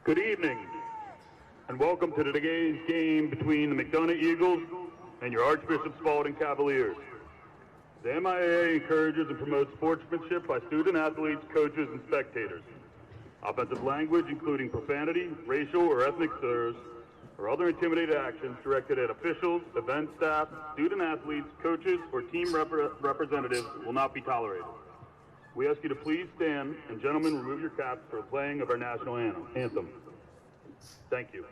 Good evening, and welcome to today's game between the McDonough Eagles and your Archbishop Spalding Cavaliers. The MIAA encourages and promotes sportsmanship by student athletes, coaches, and spectators. Offensive language, including profanity, racial or ethnic slurs, or other intimidating actions directed at officials, event staff, student athletes, coaches, or team representatives will not be tolerated. We ask you to please stand, and gentlemen, remove your caps for the playing of our national anthem. Thank you.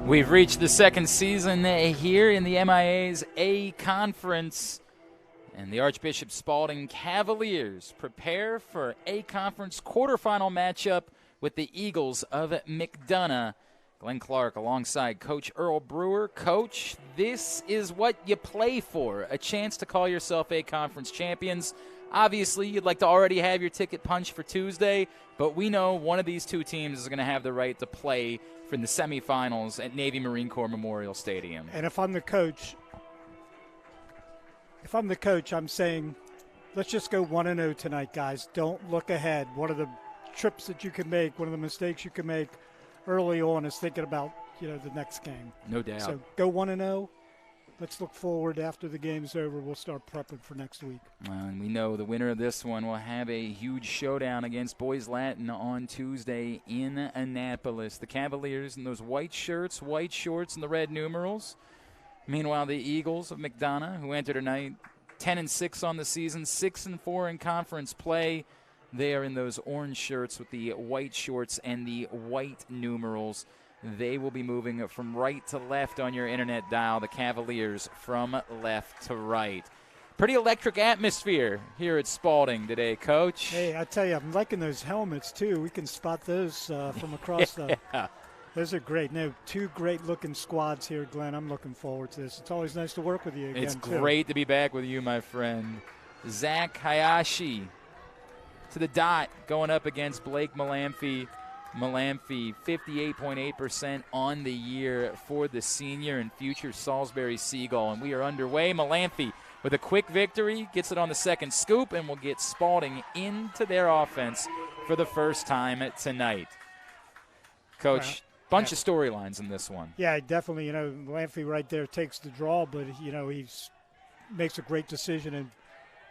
We've reached the second season here in the MIAA's A Conference, and the Archbishop Spalding Cavaliers prepare for A Conference quarterfinal matchup with the Eagles of McDonough. Glenn Clark alongside Coach Earl Brewer. Coach, this is what you play for, a chance to call yourself A Conference champions. Obviously, you'd like to already have your ticket punched for Tuesday, but we know one of these two teams is going to have the right to play for the semifinals at Navy Marine Corps Memorial Stadium. And if I'm the coach, I'm saying let's just go 1-0 tonight, guys. Don't look ahead. One of the trips that you can make, one of the mistakes you can make early on is thinking about, the next game. No doubt. So go 1-0. Let's look forward after the game's over. We'll start prepping for next week. And we know the winner of this one will have a huge showdown against Boys Latin on Tuesday in Annapolis. The Cavaliers in those white shirts, white shorts, and the red numerals. Meanwhile, the Eagles of McDonough, who enter tonight 10-6 on the season, 6-4 in conference play. They are in those orange shirts with the white shorts and the white numerals. They will be moving from right to left on your internet dial, the Cavaliers from left to right. Pretty electric atmosphere here at Spalding today, Coach. Hey, I tell you, I'm liking those helmets, too. We can spot those from across the – those are great. No, two great-looking squads here, Glenn. I'm looking forward to this. It's always nice to work with you again, It's great to be back with you, my friend. Zach Hayashi to the dot going up against Blake Malamphy. Malamphy, 58.8% on the year for the senior and future Salisbury Seagull. And we are underway. Malamphy with a quick victory, gets it on the second scoop, and will get Spalding into their offense for the first time tonight. Coach, bunch of storylines in this one. Yeah, definitely. Malamphy right there takes the draw, but, he makes a great decision and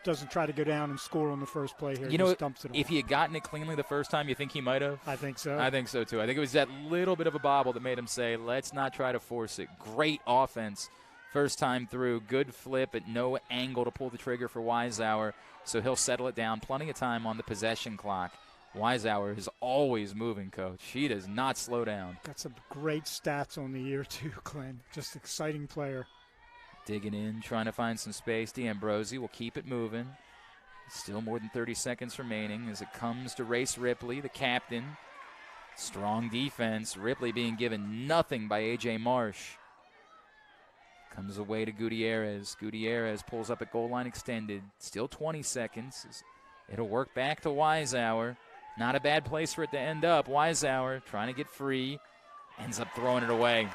doesn't try to go down and score on the first play here. Just dumps it if he had gotten it cleanly the first time, you think he might have? I think so. I think so, too. I think it was that little bit of a bobble that made him say, let's not try to force it. Great offense first time through. Good flip at no angle to pull the trigger for Weisshaar, so he'll settle it down. Plenty of time on the possession clock. Weisshaar is always moving, Coach. He does not slow down. Got some great stats on the year, too, Glenn. Just exciting player. Digging in, trying to find some space. D'Ambrosi will keep it moving. Still more than 30 seconds remaining as it comes to Race Ripley, the captain. Strong defense. Ripley being given nothing by A.J. Marsh. Comes away to Gutierrez. Gutierrez pulls up at goal line extended. Still 20 seconds. It'll work back to Weisshaar. Not a bad place for it to end up. Weisshaar trying to get free. Ends up throwing it away.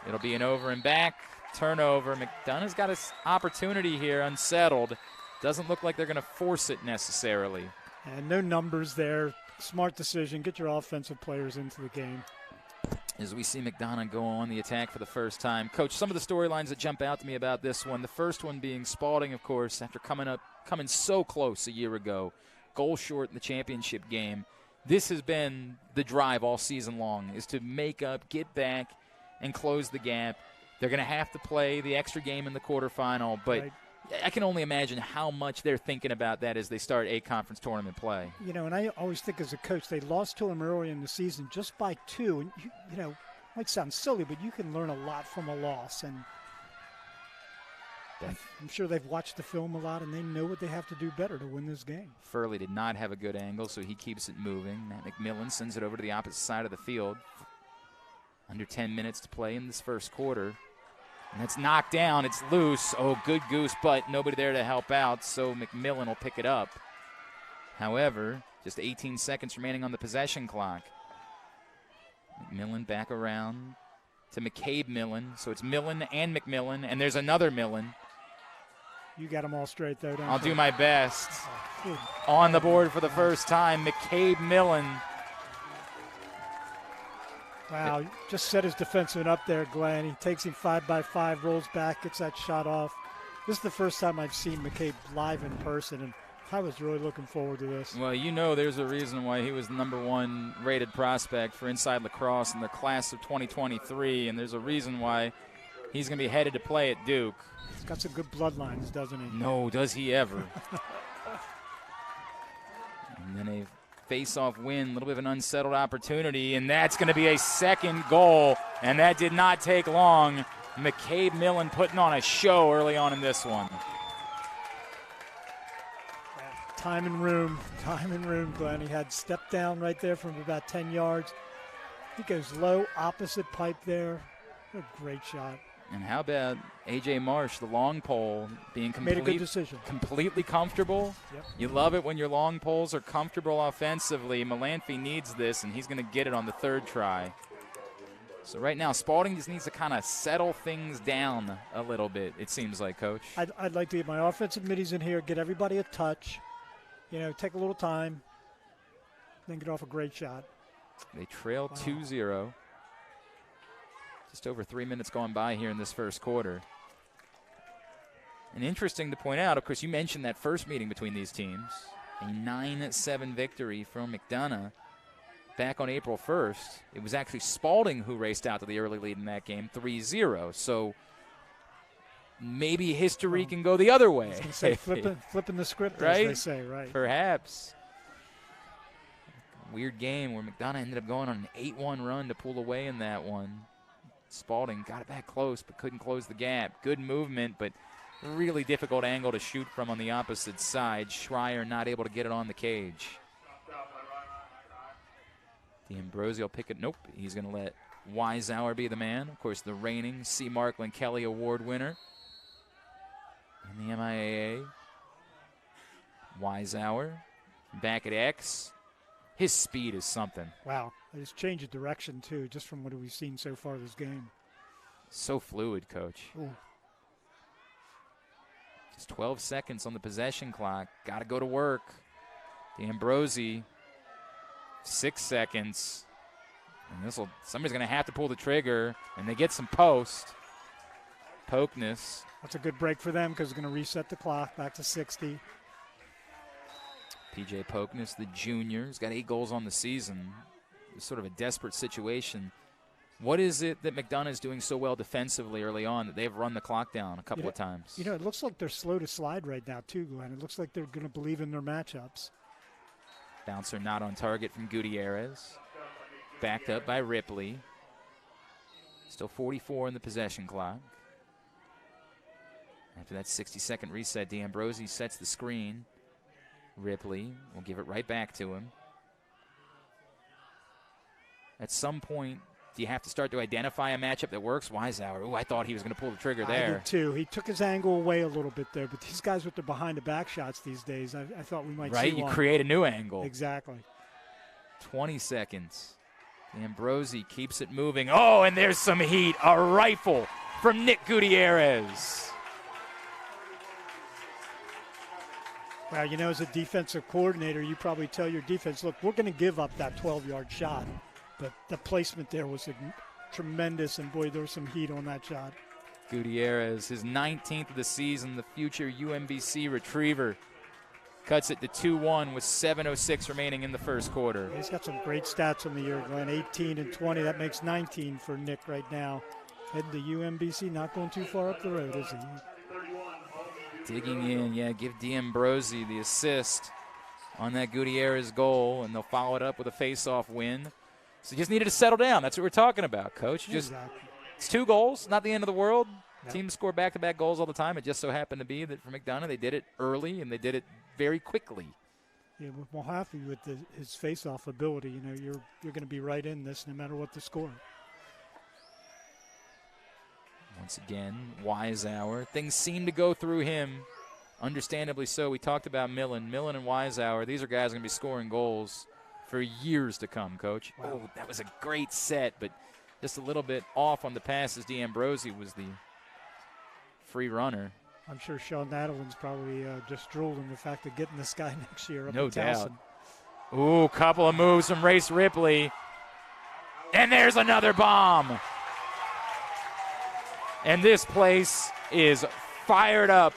It'll be an over and back. Turnover. McDonough's got an opportunity here, unsettled. Doesn't look like they're going to force it necessarily. And no numbers there. Smart decision. Get your offensive players into the game. As we see McDonough go on the attack for the first time. Coach, some of the storylines that jump out to me about this one, the first one being Spalding, of course, after coming so close a year ago, goal short in the championship game. This has been the drive all season long, is to make up, get back, and close the gap. They're going to have to play the extra game in the quarterfinal, but Right. I can only imagine how much they're thinking about that as they start A Conference tournament play. You know, and I always think as a coach, they lost to him early in the season just by 2. And, you know, might sound silly, but you can learn a lot from a loss. And I'm sure they've watched the film a lot, and they know what they have to do better to win this game. Furley did not have a good angle, so he keeps it moving. Matt McMillan sends it over to the opposite side of the field. Under 10 minutes to play in this first quarter. And that's knocked down. It's loose. Oh, good goose, but nobody there to help out, so McMillan will pick it up. However, just 18 seconds remaining on the possession clock. McMillan back around to McCabe Millon. So it's Millon and McMillan, and there's another Millon. You got them all straight, though, don't I'll you? do my best. Good. On the board for the first time, McCabe Millon. Wow, just set his defenseman up there, Glenn. He takes him 5-by-5, rolls back, gets that shot off. This is the first time I've seen McCabe live in person, and I was really looking forward to this. Well, you know there's a reason why he was the #1 rated prospect for Inside Lacrosse in the class of 2023, and there's a reason why he's going to be headed to play at Duke. He's got some good bloodlines, doesn't he? No, does he ever. And then a face-off win, a little bit of an unsettled opportunity, and that's going to be a second goal, and that did not take long. McCabe Millon putting on a show early on in this one. Time and room, Glenn. He had step down right there from about 10 yards. He goes low, opposite pipe there. What a great shot. And how about A.J. Marsh, the long pole, being Made a good decision. completely comfortable? Yep. You love it when your long poles are comfortable offensively. Melanphy needs this, and he's going to get it on the third try. So right now, Spalding just needs to kind of settle things down a little bit, it seems like, Coach. I'd like to get my offensive middies in here, get everybody a touch, you know, take a little time, then get off a great shot. They trail 2-0. Just over 3 minutes gone by here in this first quarter. And interesting to point out, of course, you mentioned that first meeting between these teams. A 9-7 victory from McDonough back on April 1st. It was actually Spalding who raced out to the early lead in that game, 3-0. So maybe history can go the other way. I was going to say, flipping the script, right? as they say, right? Perhaps. Weird game where McDonough ended up going on an 8-1 run to pull away in that one. Spalding got it back close but couldn't close the gap. Good movement, but really difficult angle to shoot from on the opposite side. Schreier not able to get it on the cage. D'Ambrosio will pick it. Nope, he's going to let Weisshaar be the man. Of course, the reigning C. Markland Kelly Award winner in the MIAA. Weisshaar back at X. His speed is something. Wow. He's changed of direction, too, just from what we've seen so far this game. So fluid, Coach. Ooh. Just 12 seconds on the possession clock. Got to go to work. D'Ambrosi, 6 seconds. And somebody's going to have to pull the trigger, and they get some post. Pokeness. That's a good break for them because it's going to reset the clock back to 60. P.J. Pokeness, the junior, has got 8 goals on the season. It's sort of a desperate situation. What is it that McDonough is doing so well defensively early on that they've run the clock down a couple of times? You know, it looks like they're slow to slide right now, too, Glenn. It looks like they're going to believe in their matchups. Bouncer not on target from Gutierrez. Backed up by Ripley. Still 44 in the possession clock. After that 60-second reset, D'Ambrosi sets the screen. Ripley will give it right back to him. At some point, do you have to start to identify a matchup that works? Weisshaar, I thought he was going to pull the trigger there. I did too. He took his angle away a little bit there, but these guys with the behind-the-back shots these days, I thought we might see Right, you create a new angle. Exactly. 20 seconds. Ambrosi keeps it moving. Oh, and there's some heat. A rifle from Nick Gutierrez. Well, you know, as a defensive coordinator, you probably tell your defense, look, we're going to give up that 12-yard shot. But the placement there was tremendous, and, boy, there was some heat on that shot. Gutierrez, his 19th of the season, the future UMBC retriever, cuts it to 2-1 with 7:06 remaining in the first quarter. He's got some great stats on the year, Glenn. 18 and 20. That makes 19 for Nick right now. Heading to UMBC, not going too far up the road, is he? Digging in, yeah, give D'Ambrosi the assist on that Gutierrez goal, and they'll follow it up with a face-off win. So you just needed to settle down. That's what we're talking about, Coach. Exactly. It's 2 goals, not the end of the world. Yep. Teams score back-to-back goals all the time. It just so happened to be that for McDonough, they did it early, and they did it very quickly. Yeah, with Mulhaffey with his face-off ability, you know, you're going to be right in this no matter what the score. Once again, Weisshaar. Things seem to go through him, understandably so. We talked about Millon and Weisshaar. These are guys going to be scoring goals for years to come, Coach. Wow. Oh, that was a great set, but just a little bit off on the passes. D'Ambrosi was the free runner. I'm sure Sean Nadelin's probably just drooling the fact of getting this guy next year up No in doubt. Towson. Ooh, couple of moves from Race Ripley. And there's another bomb. And this place is fired up.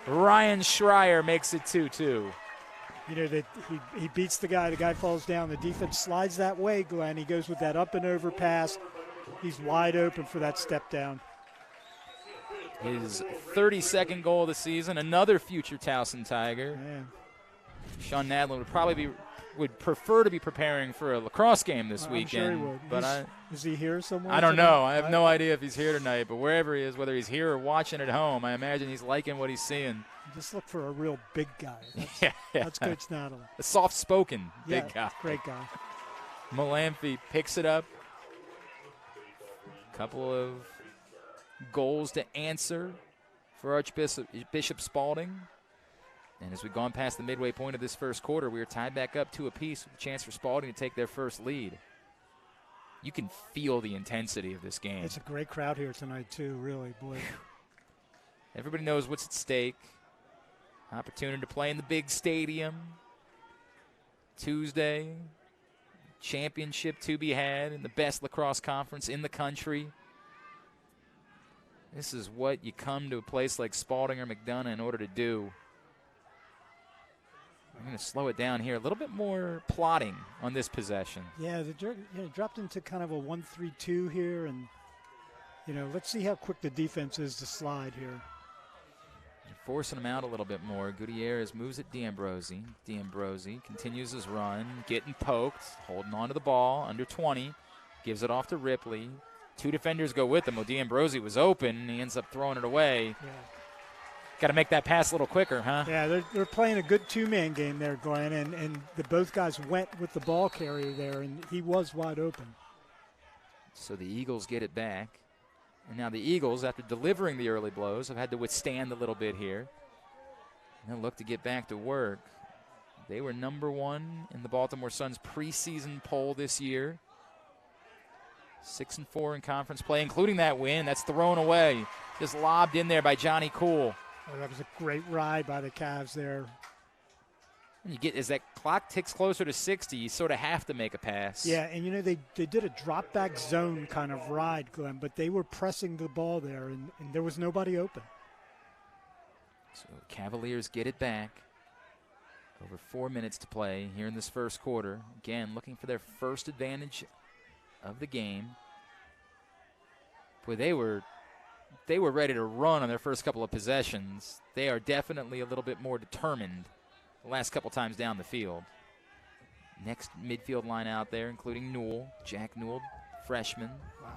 Ryan Schreier makes it 2-2. You know, that he beats the guy falls down. The defense slides that way, Glenn. He goes with that up and over pass. He's wide open for that step down. His 32nd goal of the season, another future Towson Tiger. Man. Sean Nadlin would prefer to be preparing for a lacrosse game this weekend. I'm sure he would. But is he here somewhere? I don't tonight? know. I have no idea if he's here tonight, but wherever he is, whether he's here or watching at home, I imagine he's liking what he's seeing. Just look for a real big guy. Yeah. That's Coach Nadel. A soft-spoken big guy. Great guy. Malamphy picks it up. Couple of goals to answer for Archbishop Spalding. And as we've gone past the midway point of this first quarter, we are tied back up 2 apiece with a chance for Spalding to take their first lead. You can feel the intensity of this game. It's a great crowd here tonight, too, really, boy. Everybody knows what's at stake. Opportunity to play in the big stadium. Tuesday, championship to be had in the best lacrosse conference in the country. This is what you come to a place like Spalding or McDonough in order to do. I'm going to slow it down here. A little bit more plotting on this possession. Yeah, they dropped into kind of a 1-3-2 here, and, you know, let's see how quick the defense is to slide here. They're forcing him out a little bit more. Gutierrez moves at D'Ambrosi. D'Ambrosi continues his run, getting poked, holding on to the ball, under 20, gives it off to Ripley. 2 defenders go with him. Well, D'Ambrosi was open, and he ends up throwing it away. Yeah. Got to make that pass a little quicker, huh? Yeah, they're playing a good 2-man game there, Glenn, and both guys went with the ball carrier there, and he was wide open. So the Eagles get it back. And now the Eagles, after delivering the early blows, have had to withstand a little bit here. And they'll look to get back to work. They were number 1 in the Baltimore Sun's preseason poll this year. 6-4 in conference play, including that win. That's thrown away. Just lobbed in there by Johnny Cool. Oh, that was a great ride by the Cavs there. And you get, as that clock ticks closer to 60, you sort of have to make a pass. Yeah, and you know, they did a drop back zone kind of ride, Glenn, but they were pressing the ball there, and there was nobody open. So Cavaliers get it back. Over 4 minutes to play here in this first quarter. Again, looking for their first advantage of the game. Boy, they were ready to run on their first couple of possessions. They are definitely a little bit more determined the last couple times down the field. Next midfield line out there, including Newell, Jack Newell, freshman. Wow.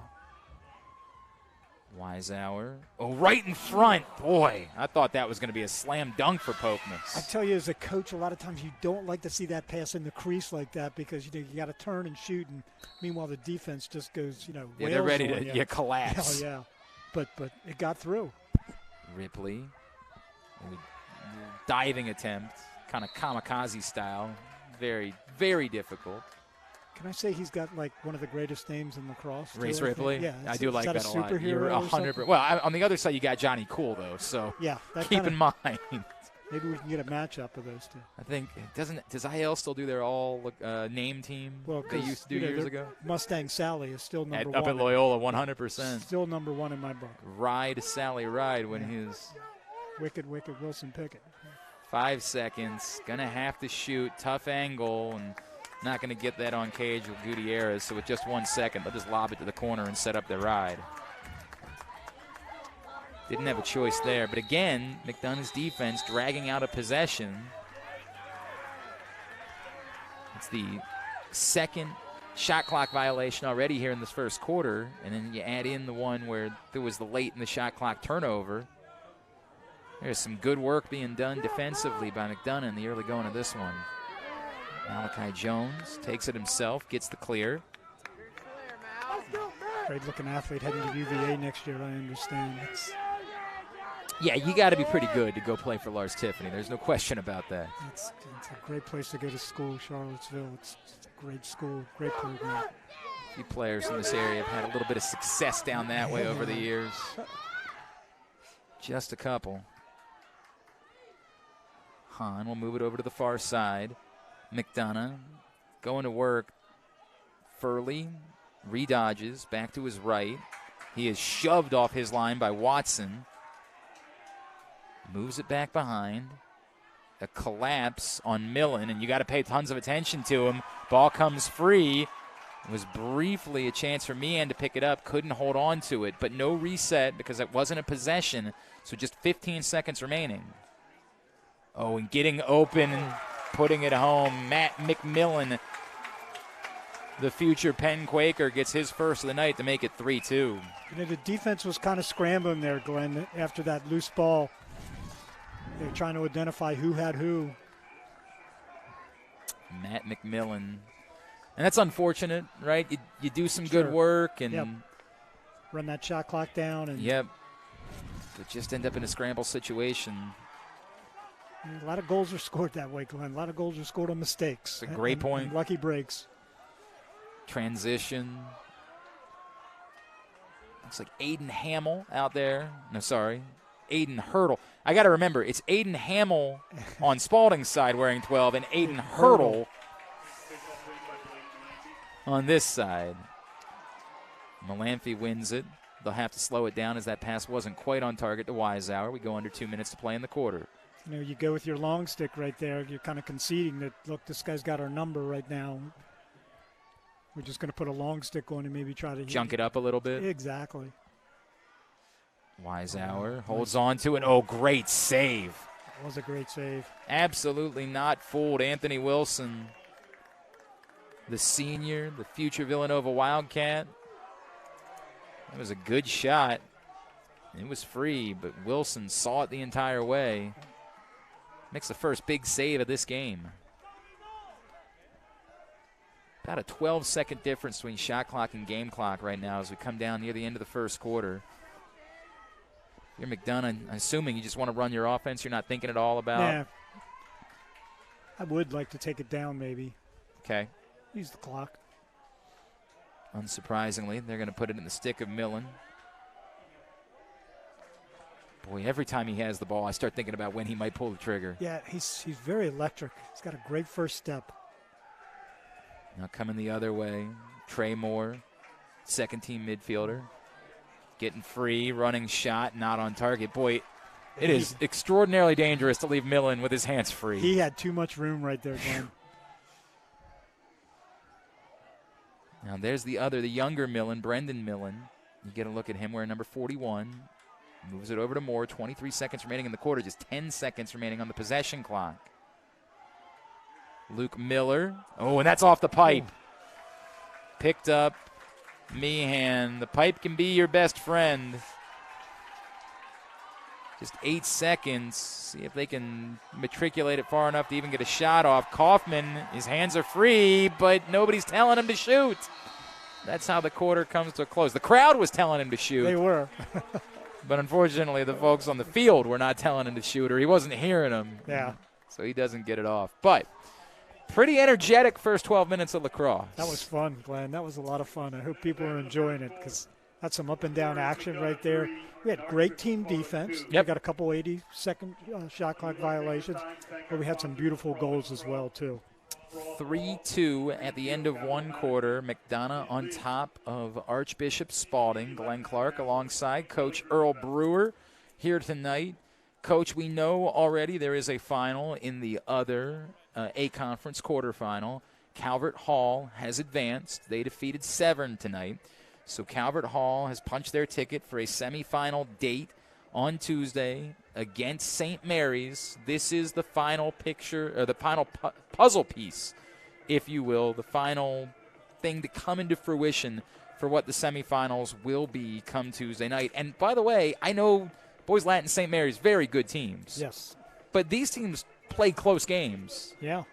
Weisshaar. Oh, right in front. Boy, I thought that was going to be a slam dunk for Pokmas. I tell you, as a coach, a lot of times you don't like to see that pass in the crease like that because you got to turn and shoot, and meanwhile the defense just goes, yeah, they're ready to collapse. Oh, yeah, but it got through. Ripley, diving attempt, kind of kamikaze style, very, very difficult. Can I say he's got like one of the greatest names in lacrosse? Race Ripley? Yeah. I do like that a lot. You're 100%. Well, on the other side, you got Johnny Cool, though, so yeah, keep in mind. Maybe we can get a matchup of those two. I think, does IL still do their all name team they used to do years ago? Mustang Sally is still number one. Up at Loyola, 100%. Still number one in my book. Ride Sally Ride when his Wicked Wilson Pickett. 5 seconds, gonna have to shoot, tough angle, and not going to get that on cage with Gutierrez, so with just 1 second, they'll just lob it to the corner and set up their ride. Didn't have a choice there, but again, McDonough's defense dragging out a possession. It's the second shot clock violation already here in this first quarter, and then you add in the one where there was the late in the shot clock turnover. There's some good work being done defensively by McDonough in the early going of this one. Malachi Jones takes it himself, gets the clear. Great-looking athlete heading to UVA next year, I understand. Yeah, you got to be pretty good to go play for Lars Tiffany. There's no question about that. It's a great place to go to school, Charlottesville. It's a great school, great program. A few players in this area have had a little bit of success down that way over the years. Just a couple. Hahn will move it over to the far side. McDonough going to work. Furley redodges back to his right. He is shoved off his line by Watson. Moves it back behind. A collapse on Millon, and you got to pay tons of attention to him. Ball comes free. It was briefly a chance for Meehan to pick it up. Couldn't hold on to it, but no reset because it wasn't a possession, so just 15 seconds remaining. Oh, and getting open and putting it home. Matt McMillan, the future Penn Quaker, gets his first of the night to make it 3-2. You know, the defense was kind of scrambling there, Glenn, after that loose ball. They were trying to identify who had who. Matt McMillan. And that's unfortunate, right? You do some good work and run that shot clock down. And but just end up in a scramble situation. A lot of goals are scored that way, Glenn. A lot of goals are scored on mistakes. It's a great point. And lucky breaks. Transition. Looks like Aiden Hamill out there. No, sorry. Aiden Hurdle. I got to remember, it's Aiden Hamill on Spalding's side wearing 12 and Aiden Hurdle on this side. Malamphy wins it. They'll have to slow it down as that pass wasn't quite on target to Weisshaar. We go under 2 minutes to play in the quarter. You know, you go with your long stick right there. You're kind of conceding that, look, this guy's got our number right now. We're just going to put a long stick on and maybe try to junk it up a little bit. Exactly. Weisshaar holds on to it. Oh, great save. That was a great save. Absolutely not fooled. Anthony Wilson, the senior, the future Villanova Wildcat. It was a good shot. It was free, but Wilson saw it the entire way. Makes the first big save of this game. About a 12-second difference between shot clock and game clock right now as we come down near the end of the first quarter. You're McDonough, assuming you just want to run your offense, you're not thinking at all about. Yeah. I would like to take it down maybe. Okay. Use the clock. Unsurprisingly, they're going to put it in the stick of Millon. Boy, every time he has the ball, I start thinking about when he might pull the trigger. Yeah, he's very electric. He's got a great first step. Now coming the other way, Trey Moore, second-team midfielder. Getting free, running shot, not on target. Boy, it is extraordinarily dangerous to leave Millon with his hands free. He had too much room right there, Glenn. Now there's the younger Millon, Brendan Millon. You get a look at him wearing number 41. Moves it over to Moore. 23 seconds remaining in the quarter. Just 10 seconds remaining on the possession clock. Luke Miller. Oh, and that's off the pipe. Picked up Meehan. The pipe can be your best friend. Just 8 seconds. See if they can matriculate it far enough to even get a shot off. Kaufman, his hands are free, but nobody's telling him to shoot. That's how the quarter comes to a close. The crowd was telling him to shoot. They were. But unfortunately, the folks on the field were not telling him to shoot, or he wasn't hearing them. Yeah. So he doesn't get it off. But pretty energetic first 12 minutes of lacrosse. That was fun, Glenn. That was a lot of fun. I hope people are enjoying it because that's some up and down action right there. We had great team defense. Yep. We got a couple 80-second shot clock violations, but we had some beautiful goals as well, too. 3-2 at the end of one quarter. McDonough on top of Archbishop Spalding. Glenn Clark alongside Coach Earl Brewer here tonight. Coach, we know already there is a final in the other A Conference quarterfinal. Calvert Hall has advanced. They defeated Severn tonight. So Calvert Hall has punched their ticket for a semifinal date on Tuesday against St. Mary's. This is the final picture, or the final puzzle piece, if you will, the final thing to come into fruition for what the semifinals will be come Tuesday night. And by the way, I know Boys Latin and St. Mary's, very good teams. Yes. But these teams play close games. Yeah.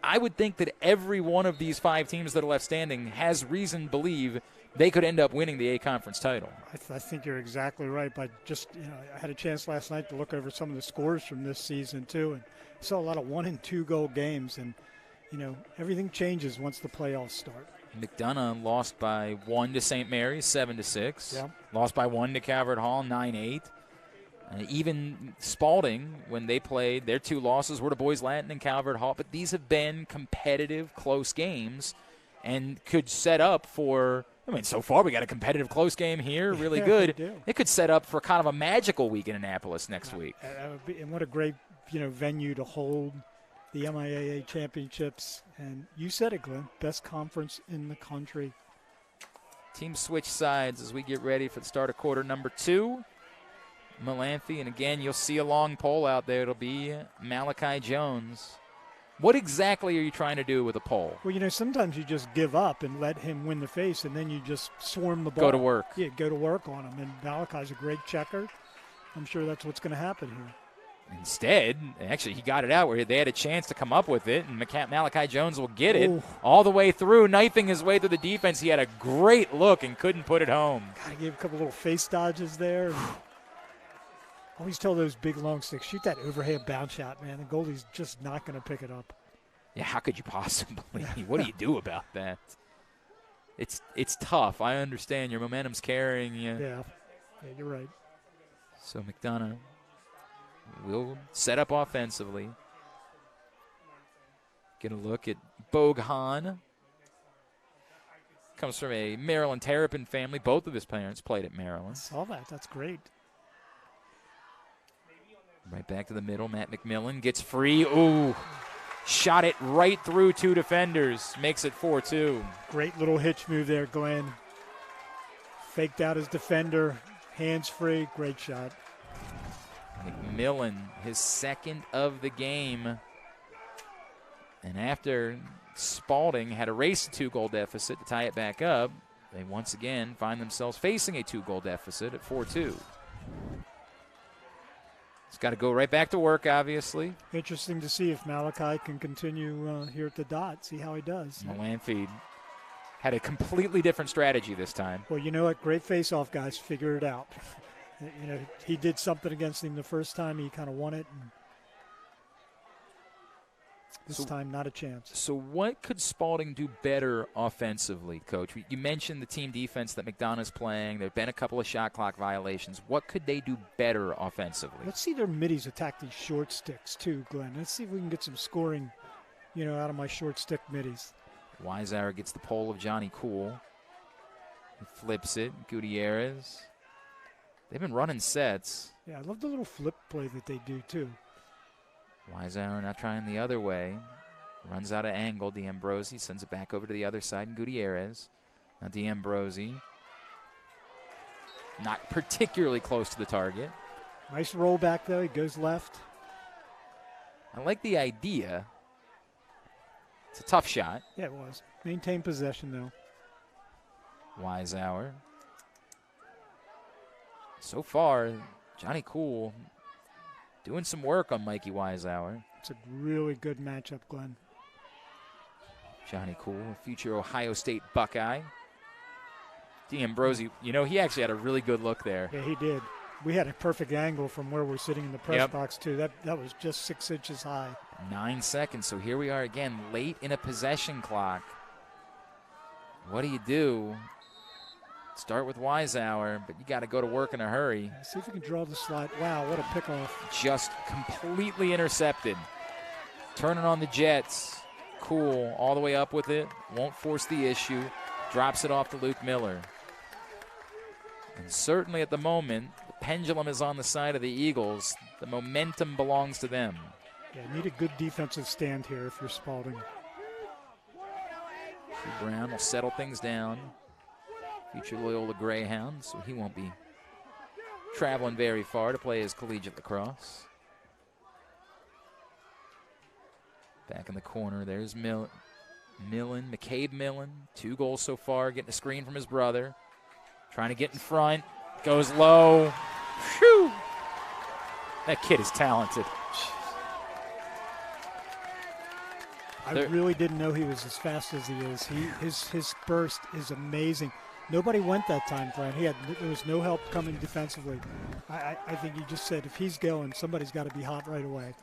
I would think that every one of these 5 teams that are left standing has reason to believe they could end up winning the A Conference title. I think you're exactly right. But just, I had a chance last night to look over some of the scores from this season, too, and saw a lot of 1 and 2 goal games. And, everything changes once the playoffs start. McDonough lost by 1 to St. Mary's, 7-6. Yeah. Lost by 1 to Calvert Hall, 9-8. Even Spalding, when they played, their 2 losses were to Boys Latin and Calvert Hall. But these have been competitive, close games and could set up for, so far we got a competitive close game here, really good. It could set up for kind of a magical week in Annapolis next week. And what a great, venue to hold the MIAA championships. And you said it, Glenn, best conference in the country. Teams switch sides as we get ready for the start of quarter number 2. Melanthi, and again, you'll see a long pole out there. It'll be Malachi Jones. What exactly are you trying to do with a pole? Well, sometimes you just give up and let him win the face, and then you just swarm the ball. Go to work. Yeah, go to work on him. And Malachi's a great checker. I'm sure that's what's going to happen here. Instead, actually, he got it out where they had a chance to come up with it, and Malachi Jones will get it Ooh. all the way through, knifing his way through the defense. He had a great look and couldn't put it home. God, he gave a couple little face dodges there. Always tell those big long sticks, shoot that overhead bounce shot, man. The goalie's just not going to pick it up. Yeah, how could you possibly? What do you do about that? It's tough. I understand your momentum's carrying you. Yeah, you're right. So McDonough will set up offensively. Get a look at Boghan. Comes from a Maryland Terrapin family. Both of his parents played at Maryland. Saw that. That's great. Right back to the middle. Matt McMillan gets free. Ooh. Shot it right through 2 defenders. Makes it 4-2. Great little hitch move there, Glenn. Faked out his defender. Hands free. Great shot. McMillan, his second of the game. And after Spalding had erased a 2-goal deficit to tie it back up, they once again find themselves facing a 2-goal deficit at 4-2. It's got to go right back to work, obviously. Interesting to see if Malachi can continue here at the dot, see how he does. Melanthi had a completely different strategy this time. Well, you know what? Great face-off, guys. Figure it out. He did something against him the first time. He kind of won it. And this time, not a chance. So what could Spalding do better offensively, Coach? You mentioned the team defense that McDonough's playing. There have been a couple of shot clock violations. What could they do better offensively? Let's see their middies attack these short sticks, too, Glenn. Let's see if we can get some scoring, out of my short stick middies. Weisshaar gets the pole of Johnny Cool. He flips it. Gutierrez. They've been running sets. Yeah, I love the little flip play that they do, too. Weisshaar now trying the other way. Runs out of angle. D'Ambrosi sends it back over to the other side. And Gutierrez. Now D'Ambrosi. Not particularly close to the target. Nice roll back, though. He goes left. I like the idea. It's a tough shot. Yeah, it was. Maintain possession, though. Weisshaar. So far, Johnny Cool doing some work on Mikey Weisshaar. It's a really good matchup, Glenn. Johnny Cool, a future Ohio State Buckeye. D'Ambrosio, he actually had a really good look there. Yeah, he did. We had a perfect angle from where we're sitting in the press box, too. That was just 6 inches high. 9 seconds, so here we are again, late in a possession clock. What do? Start with Weisshaar, but you got to go to work in a hurry. See if we can draw the slide. Wow, what a pickoff. Just completely intercepted. Turning on the Jets. Cool, all the way up with it. Won't force the issue. Drops it off to Luke Miller. And certainly at the moment, the pendulum is on the side of the Eagles. The momentum belongs to them. Yeah, need a good defensive stand here if you're Spalding. Brown will settle things down. Future Loyola Greyhound, so he won't be traveling very far to play his collegiate lacrosse. Back in the corner, there's Millon, McCabe Millon. 2 goals so far, getting a screen from his brother. Trying to get in front, goes low. Whew. That kid is talented. I really didn't know he was as fast as he is. His burst is amazing. Nobody went that time, Glenn. There was no help coming defensively. I think you just said if he's going, somebody's got to be hot right away.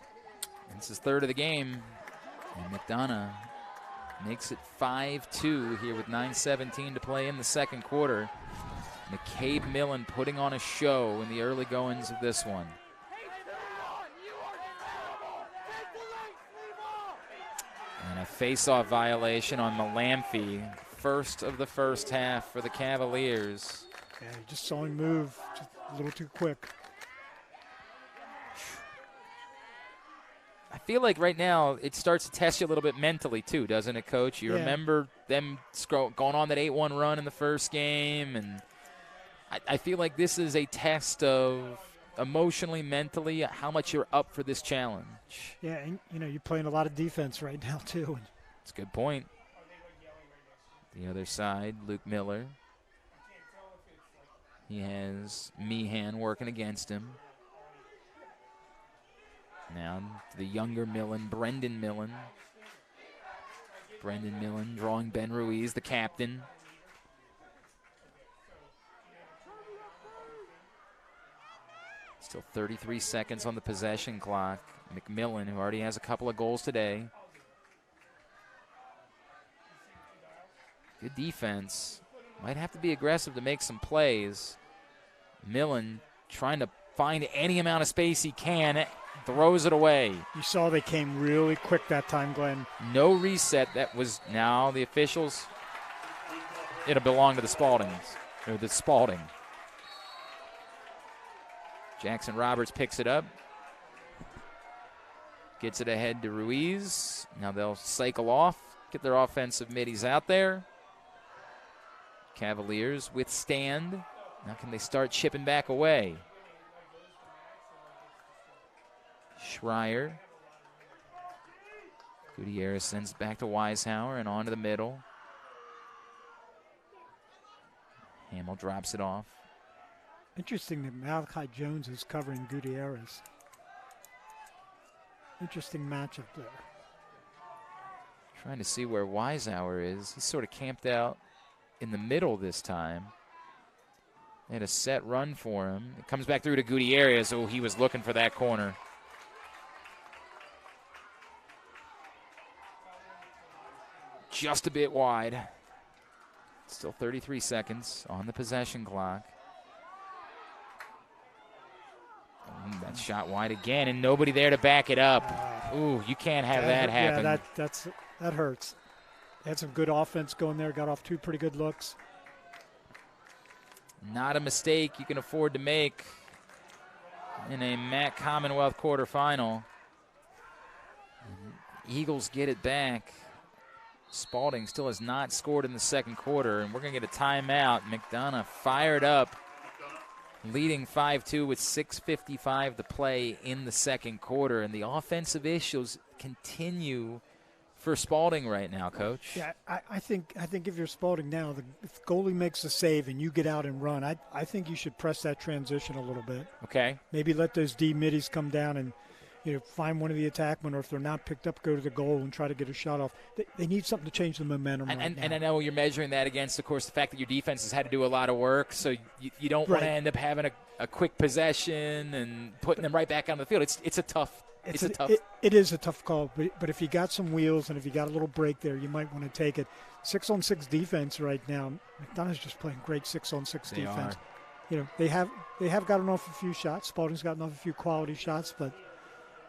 It's his 3rd of the game. And McDonough makes it 5-2 here with 9:17 to play in the second quarter. McCabe Millon putting on a show in the early goings of this one. And a face-off violation on Malamphy. First of the first half for the Cavaliers. Yeah, you just saw him move just a little too quick. I feel like right now it starts to test you a little bit mentally too, doesn't it, Coach? You remember them going on that 8-1 run in the first game, and I feel like this is a test of emotionally, mentally, how much you're up for this challenge. Yeah, and you're playing a lot of defense right now too. That's a good point. The other side, Luke Miller. He has Meehan working against him. Now the younger Millon, Brendan Millon. Brendan Millon drawing Ben Ruiz, the captain. Still 33 seconds on the possession clock. McMillan, who already has a couple of goals today. Good defense. Might have to be aggressive to make some plays. Millon trying to find any amount of space he can. Throws it away. You saw they came really quick that time, Glenn. No reset. That was now the officials. It'll belong to the Spaldings, or the Spalding. Jackson Roberts picks it up. Gets it ahead to Ruiz. Now they'll cycle off, get their offensive middies out there. Cavaliers withstand. Now can they start chipping back away? Schreier. Gutierrez sends it back to Weisshaar and on to the middle. Hamill drops it off. Interesting that Malachi Jones is covering Gutierrez. Interesting matchup there. Trying to see where Weisshaar is. He's sort of camped out in the middle this time. They had a set run for him. It comes back through to Gutierrez. Oh, he was looking for that corner. Just a bit wide. Still 33 seconds on the possession clock. That shot wide again, and nobody there to back it up. Ooh, you can't have that happen. Yeah, that hurts. They had some good offense going there. Got off 2 pretty good looks. Not a mistake you can afford to make in a MAC Commonwealth quarterfinal. Eagles get it back. Spalding still has not scored in the second quarter, and we're going to get a timeout. McDonough fired up, leading 5-2 with 6:55 to play in the second quarter, and the offensive issues continue for Spalding right now, Coach. Yeah, I think if you're Spalding now, if the goalie makes a save and you get out and run, I think you should press that transition a little bit. Okay. Maybe let those D middies come down and find one of the attackmen, or if they're not picked up, go to the goal and try to get a shot off. They need something to change the momentum right now. And I know you're measuring that against, of course, the fact that your defense has had to do a lot of work, so you don't want to end up having a quick possession and putting them right back on the field. It's a tough. It is a tough call, but if you got some wheels and if you got a little break there, you might want to take it. 6-on-6 defense right now. McDonough's just playing great 6-on-6 defense. They have gotten off a few shots. Spalding's gotten off a few quality shots, but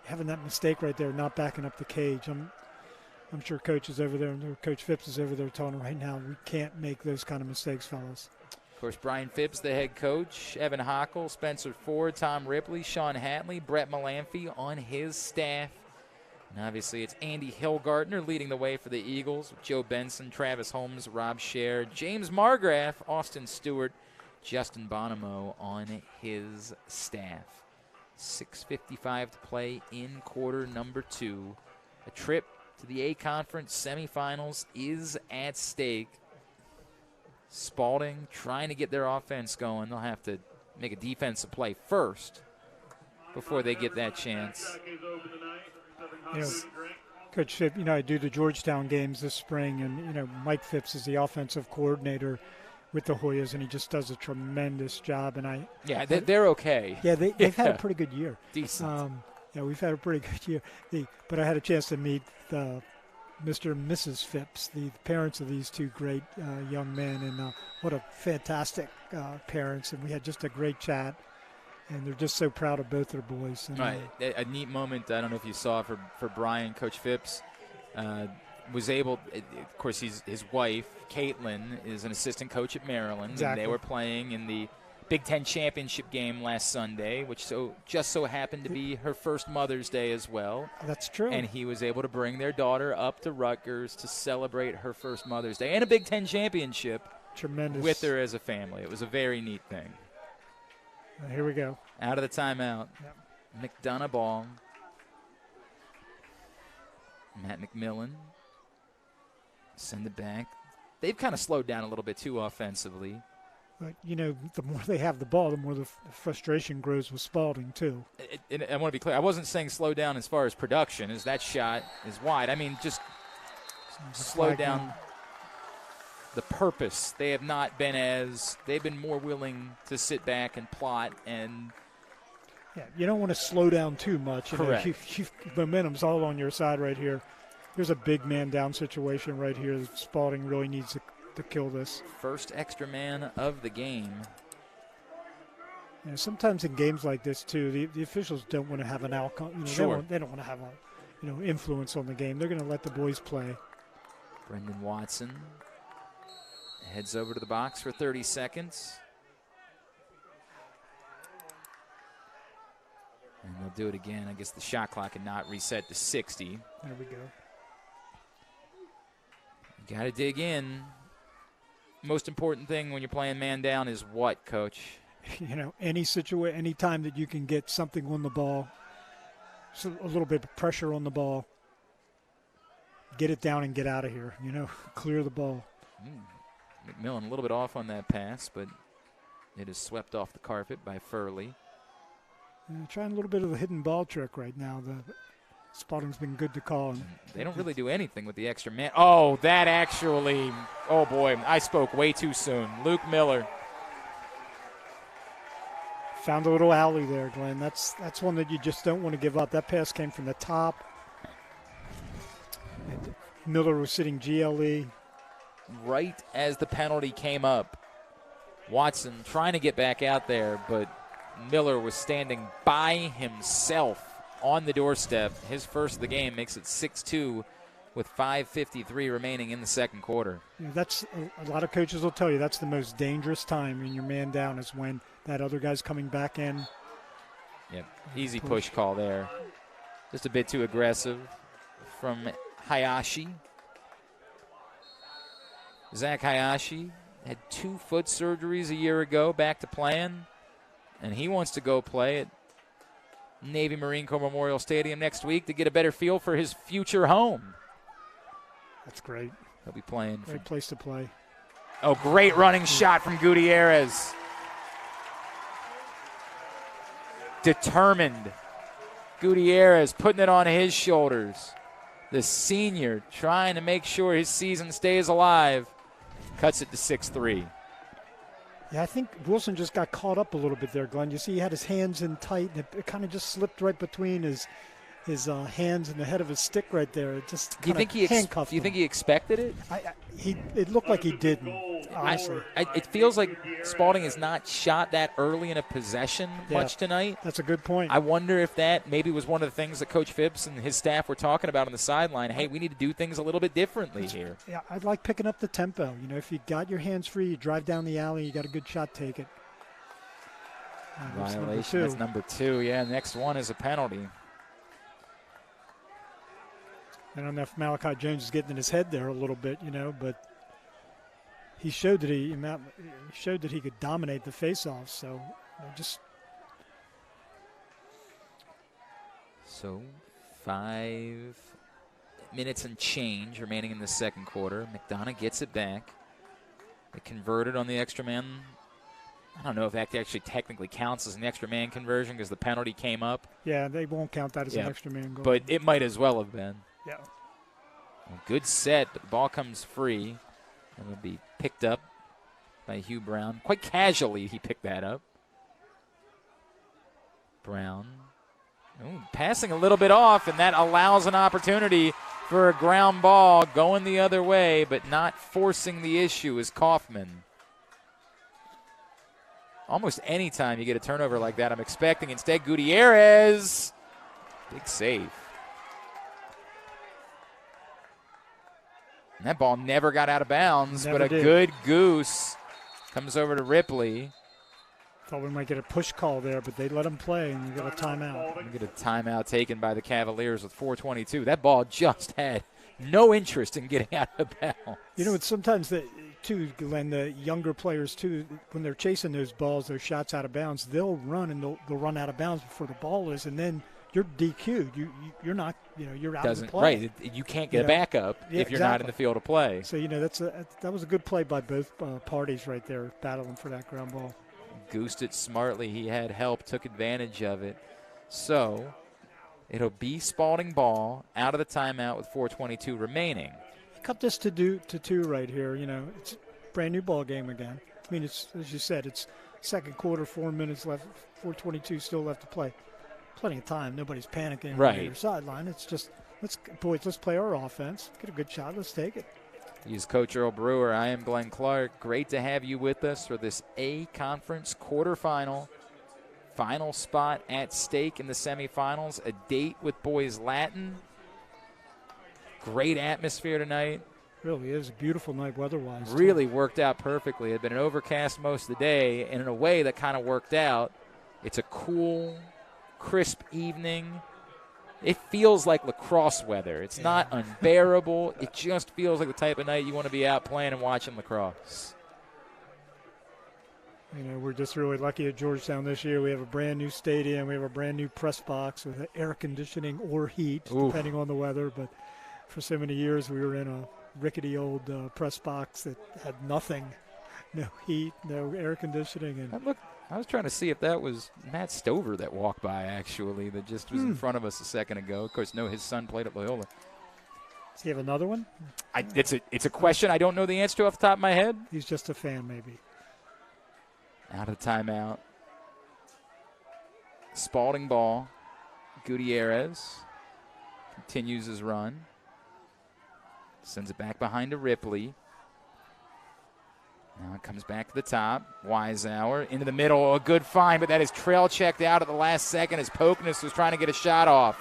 having that mistake right there, not backing up the cage. I'm sure Coach is over there, and Coach Phipps is over there telling him right now, we can't make those kind of mistakes, fellas. Of course, Brian Phipps, the head coach, Evan Hockle, Spencer Ford, Tom Ripley, Sean Hatley, Brett Malamphy on his staff. And obviously it's Andy Hillgartner leading the way for the Eagles, with Joe Benson, Travis Holmes, Rob Scher, James Margraf, Austin Stewart, Justin Bonomo on his staff. 6:55 to play in quarter number 2. A trip to the A Conference semifinals is at stake. Spalding trying to get their offense going. They'll have to make a defensive play first before they get that chance. Coach Phipps, I do the Georgetown games this spring, and, Mike Phipps is the offensive coordinator with the Hoyas, and he just does a tremendous job. And they're okay. Yeah, they've had a pretty good year. Decent. We've had a pretty good year. But I had a chance to meet Mr. and Mrs. Phipps, the parents of these two great young men, and what a fantastic parents. And we had just a great chat, and they're just so proud of both their boys. And, right. A neat moment, I don't know if you saw for Brian, Coach Phipps, was able, of course, his wife, Caitlin, is an assistant coach at Maryland. Exactly. And they were playing in the Big Ten championship game last Sunday, which just so happened to be her first Mother's Day as well. That's true. And he was able to bring their daughter up to Rutgers to celebrate her first Mother's Day and a Big Ten championship. Tremendous. With her as a family. It was a very neat thing. Here we go. Out of the timeout. Yep. McDonough ball. Matt McMillan. Send it back. They've kind of slowed down a little bit too offensively. But, the more they have the ball, the more the frustration grows with Spalding, too. I want to be clear. I wasn't saying slow down as far as production, as that shot is wide. I mean, just slow down the purpose. They have not been they've been more willing to sit back and plot and. Yeah, you don't want to slow down too much. Correct. Momentum's all on your side right here. There's a big man down situation right here that Spalding really needs to kill this. First extra man of the game. Sometimes in games like this, too, the officials don't want to have an outcome. Sure. They don't want to have influence on the game. They're going to let the boys play. Brendan Watson heads over to the box for 30 seconds. And they'll do it again. I guess the shot clock had not reset to 60. There we go. Got to dig in. Most important thing when you're playing man down is what, Coach? Any time that you can get something on the ball, so a little bit of pressure on the ball, get it down and get out of here. Clear the ball. McMillan a little bit off on that pass, but it is swept off the carpet by Furley. Trying a little bit of a hidden ball trick right now. Spalding's been good to call. They don't really do anything with the extra man. Oh, that actually, oh boy, I spoke way too soon. Luke Miller. Found a little alley there, Glenn. That's one that you just don't want to give up. That pass came from the top. And Miller was sitting GLE. Right as the penalty came up, Watson trying to get back out there, but Miller was standing by himself on the doorstep. His first of the game makes it 6-2 with 5:53 remaining in the second quarter. That's a lot of coaches will tell you that's the most dangerous time in your man down is when that other guy's coming back in. Yep, easy push call there. Just a bit too aggressive from Hayashi. Zach Hayashi had 2 foot surgeries a year ago, back to playing, and he wants to go play at Navy Marine Corps Memorial Stadium next week to get a better feel for his future home. That's great. He'll be playing. Great place to play. Oh, great running shot from Gutierrez. Determined. Gutierrez putting it on his shoulders. The senior trying to make sure his season stays alive. Cuts it to 6-3. Yeah, I think Wilson just got caught up a little bit there, Glenn. You see he had his hands in tight, and it kind of just slipped right between his hands and the head of his stick right there. It just handcuffed him. Do you think he expected it? It looked like he didn't, honestly. It feels like Spalding has not shot that early in a possession much tonight. That's a good point. I wonder if that maybe was one of the things that Coach Phipps and his staff were talking about on the sideline. Hey, we need to do things a little bit differently here. Yeah, I'd like picking up the tempo. You know, if you got your hands free, you drive down the alley, you got a good shot, take it. Violation, that's number 2. Yeah, next one is a penalty. I don't know if Malachi Jones is getting in his head there a little bit, you know, but he showed that he could dominate the faceoff. So just 5 minutes and change remaining in the second quarter. McDonough gets it back. They converted on the extra man. I don't know if that actually technically counts as an extra man conversion because the penalty came up. Yeah, they won't count that as an extra man goal. But it might as well have been. Yeah. Well, good set, but the ball comes free. And will be picked up by Hugh Brown. Quite casually, he picked that up. Brown. Ooh, passing a little bit off, and that allows an opportunity for a ground ball going the other way, but not forcing the issue is Kaufman. Almost any time you get a turnover like that, I'm expecting. Instead, Gutierrez. Big save. And that ball never got out of bounds, good goose comes over to Ripley. Thought we might get a push call there, but they let him play, and you got a timeout. We get a timeout taken by the Cavaliers with 4:22. That ball just had no interest in getting out of bounds. You know, it's sometimes too, Glenn, the younger players too, when they're chasing those balls, those shots out of bounds, they'll run and they'll run out of bounds before the ball is, and then you're DQ'd. You're not, you know, you're out of the play. Right. You can't get a backup if you're not in the field of play. So, you know, that was a good play by both parties right there, battling for that ground ball. Goosed it smartly. He had help, took advantage of it. So it'll be Spalding ball out of the timeout with 4:22 remaining. Cut this to 2 right here. You know, it's a brand new ball game again. I mean, it's, as you said, it's second quarter, 4 minutes left, 4:22 still left to play. Plenty of time. Nobody's panicking on your sideline. It's just, let's play our offense. Get a good shot. Let's take it. He's Coach Earl Brewer. I am Glenn Clark. Great to have you with us for this A Conference quarterfinal. Final spot at stake in the semifinals. A date with Boys Latin. Great atmosphere tonight. Really is a beautiful night weather-wise. Really worked out perfectly. It had been an overcast most of the day, and in a way that kind of worked out. It's a cool, crisp evening. It feels like lacrosse weather. It's not unbearable. It just feels like the type of night you want to be out playing and watching lacrosse. You know, we're just really lucky at Georgetown this year. We have a brand new stadium. We have a brand new press box with air conditioning or heat, depending on the weather. But for so many years, we were in a rickety old press box that had nothing, no heat, no air conditioning. And I was trying to see if that was Matt Stover that walked by, actually, that just was in front of us a second ago. Of course, his son played at Loyola. Does he have another one? It's a question I don't know the answer to off the top of my head. He's just a fan, maybe. Out of the timeout. Spalding ball. Gutierrez continues his run. Sends it back behind to Ripley. Now it comes back to the top. Weisshaar into the middle. A good find, but that is trail checked out at the last second as Pokeness was trying to get a shot off.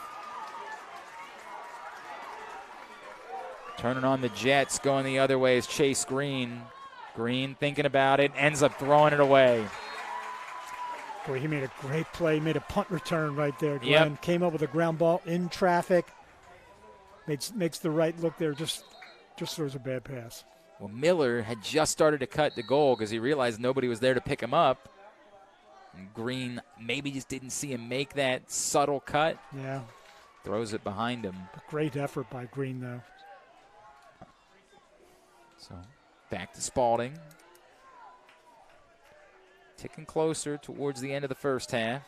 Turning on the Jets, going the other way is Chase Green. Green thinking about it, ends up throwing it away. Boy, he made a great play. Made a punt return right there, Glenn. Yep. Came up with a ground ball in traffic. Makes the right look there. Just throws a bad pass. Well, Miller had just started to cut the goal because he realized nobody was there to pick him up. And Green maybe just didn't see him make that subtle cut. Yeah. Throws it behind him. A great effort by Green, though. So back to Spalding. Ticking closer towards the end of the first half.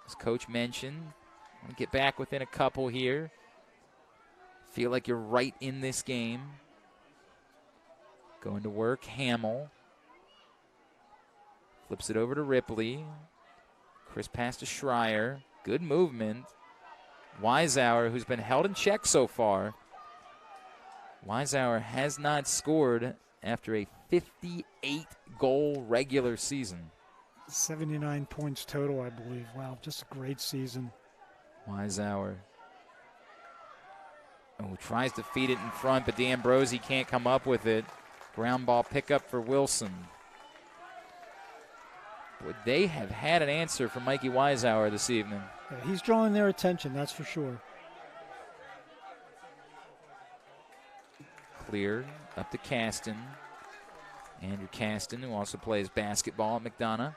As Coach mentioned, want to get back within a couple here. Feel like you're right in this game. Going to work, Hamill. Flips it over to Ripley. Chris pass to Schreier. Good movement. Weisshaar, who's been held in check so far. Weisshaar has not scored after a 58-goal regular season. 79 points total, I believe. Wow, just a great season. Weisshaar. Oh, tries to feed it in front, but D'Ambrosi can't come up with it. Ground ball pickup for Wilson. Boy, they have had an answer from Mikey Weisshaar this evening. Yeah, he's drawing their attention, that's for sure. Clear up to Caston. Andrew Caston, who also plays basketball at McDonough.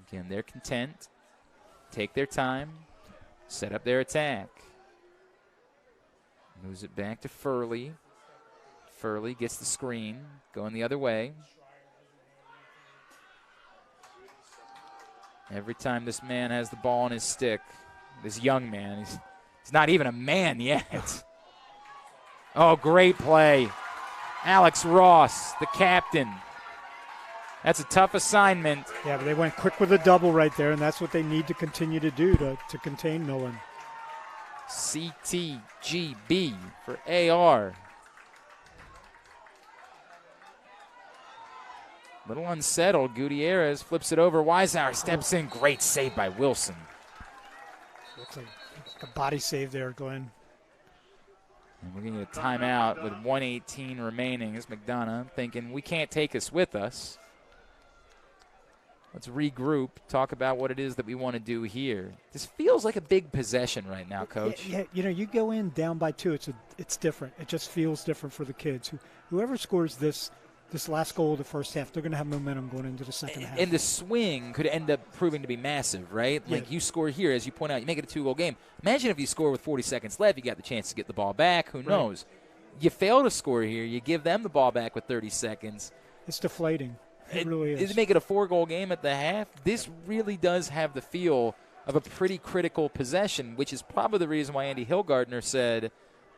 Again, they're content. Take their time. Set up their attack. Moves it back to Furley. Furley gets the screen. Going the other way. Every time this man has the ball in his stick, this young man, he's not even a man yet. Oh, great play. Alex Ross, the captain. That's a tough assignment. Yeah, but they went quick with a double right there, and that's what they need to continue to do to contain Millon. CTGB for AR. Little unsettled. Gutierrez flips it over. Weisshaar steps in. Great save by Wilson. Looks like a body save there, Glenn. And we're going to get a timeout with 1:18 remaining as McDonough thinking we can't take this with us. Let's regroup, talk about what it is that we want to do here. This feels like a big possession right now, Coach. Yeah, you know, you go in down by 2, it's different. It just feels different for the kids. Whoever scores this last goal of the first half, they're going to have momentum going into the second half. And the swing could end up proving to be massive, right? Yeah. Like you score here, as you point out, you make it a 2-goal game. Imagine if you score with 40 seconds left, you got the chance to get the ball back. Who knows? You fail to score here, you give them the ball back with 30 seconds. It's deflating. It really is. To make it a 4-goal game at the half, this really does have the feel of a pretty critical possession, which is probably the reason why Andy Hillgardner said,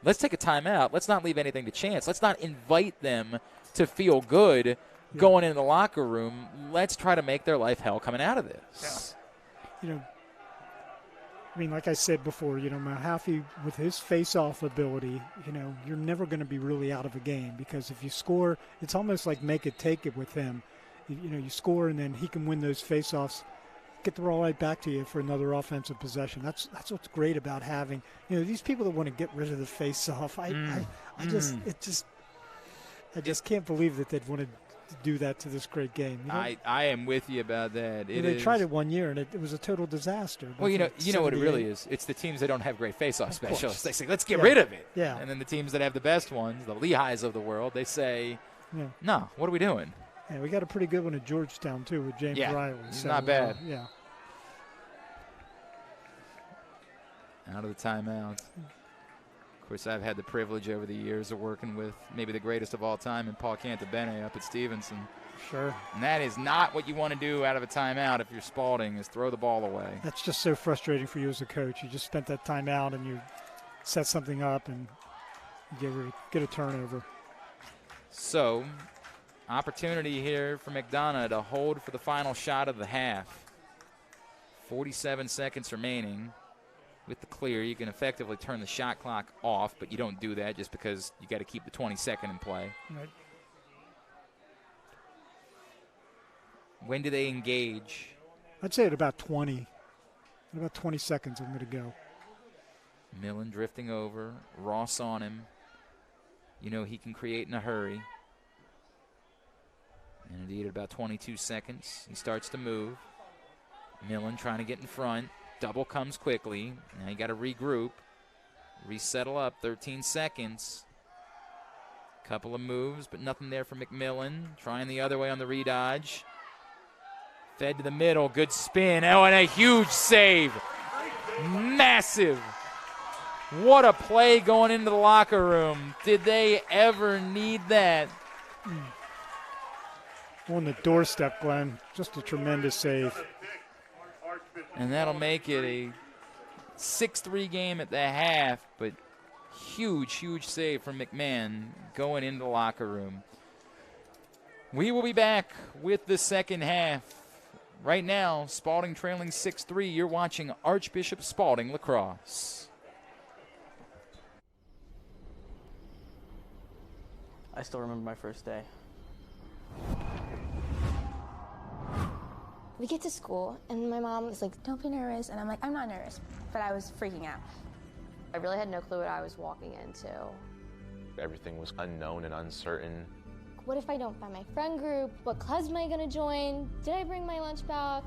let's take a timeout. Let's not leave anything to chance. Let's not invite them to feel good going into the locker room. Let's try to make their life hell coming out of this. Yeah. You know, I mean, like I said before, you know, Mahaffey, with his face-off ability, you know, you're never going to be really out of a game because if you score, it's almost like make it, take it with him. You know, you score and then he can win those face-offs, get the ball right back to you for another offensive possession. That's what's great about having, you know, these people that want to get rid of the face-off. I just can't believe that they'd want to do that to this great game. You know? I am with you about that. They tried it one year and it was a total disaster. Well, you know what it really is. It's the teams that don't have great face-off specialists. They say, let's get rid of it. Yeah. And then the teams that have the best ones, the Lehighs of the world, they say, no, what are we doing? Yeah, we got a pretty good one at Georgetown, too, with James Riley. He's not bad. Yeah. Out of the timeout. Of course, I've had the privilege over the years of working with maybe the greatest of all time in Paul Cantabene up at Stevenson. Sure. And that is not what you want to do out of a timeout if you're Spalding, is throw the ball away. That's just so frustrating for you as a coach. You just spent that timeout and you set something up and you get a turnover. So, opportunity here for McDonough to hold for the final shot of the half. 47 seconds remaining. With the clear, you can effectively turn the shot clock off, but you don't do that just because you got to keep the 22nd in play. Right. When do they engage? I'd say at about 20. In about 20 seconds, I'm going to go. Millon drifting over. Ross on him. You know he can create in a hurry. And indeed, at about 22 seconds, he starts to move. Millon trying to get in front. Double comes quickly. Now you got to regroup. Resettle up. 13 seconds. Couple of moves, but nothing there for McMillan. Trying the other way on the redodge. Fed to the middle, good spin. Oh, and a huge save. Massive. What a play going into the locker room. Did they ever need that? On the doorstep, Glenn. Just a tremendous save. And that'll make it a 6-3 game at the half, but huge, huge save from McMahon going into the locker room. We will be back with the second half. Right now, Spalding trailing 6-3. You're watching Archbishop Spalding Lacrosse. I still remember my first day. We get to school, and my mom was like, don't be nervous. And I'm like, I'm not nervous. But I was freaking out. I really had no clue what I was walking into. Everything was unknown and uncertain. What if I don't find my friend group? What clubs am I going to join? Did I bring my lunchbox?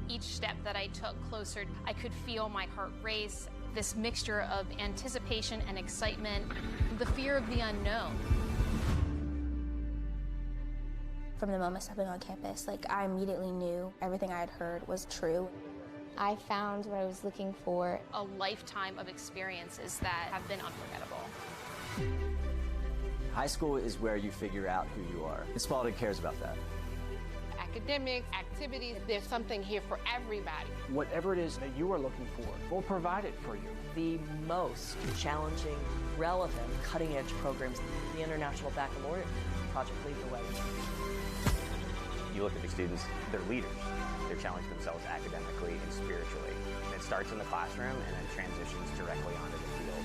Each step that I took closer, I could feel my heart race. This mixture of anticipation and excitement, the fear of the unknown. From the moment stepping on campus, I immediately knew everything I had heard was true. I found what I was looking for. A lifetime of experiences that have been unforgettable. High school is where you figure out who you are. And Spalding cares about that. Academics, activities, there's something here for everybody. Whatever it is that you are looking for, we'll provide it for you. The most challenging, relevant, cutting-edge programs. The International Baccalaureate Project leads the way. You look at the students, they're leaders. They challenge themselves academically and spiritually. And it starts in the classroom and then transitions directly onto the field.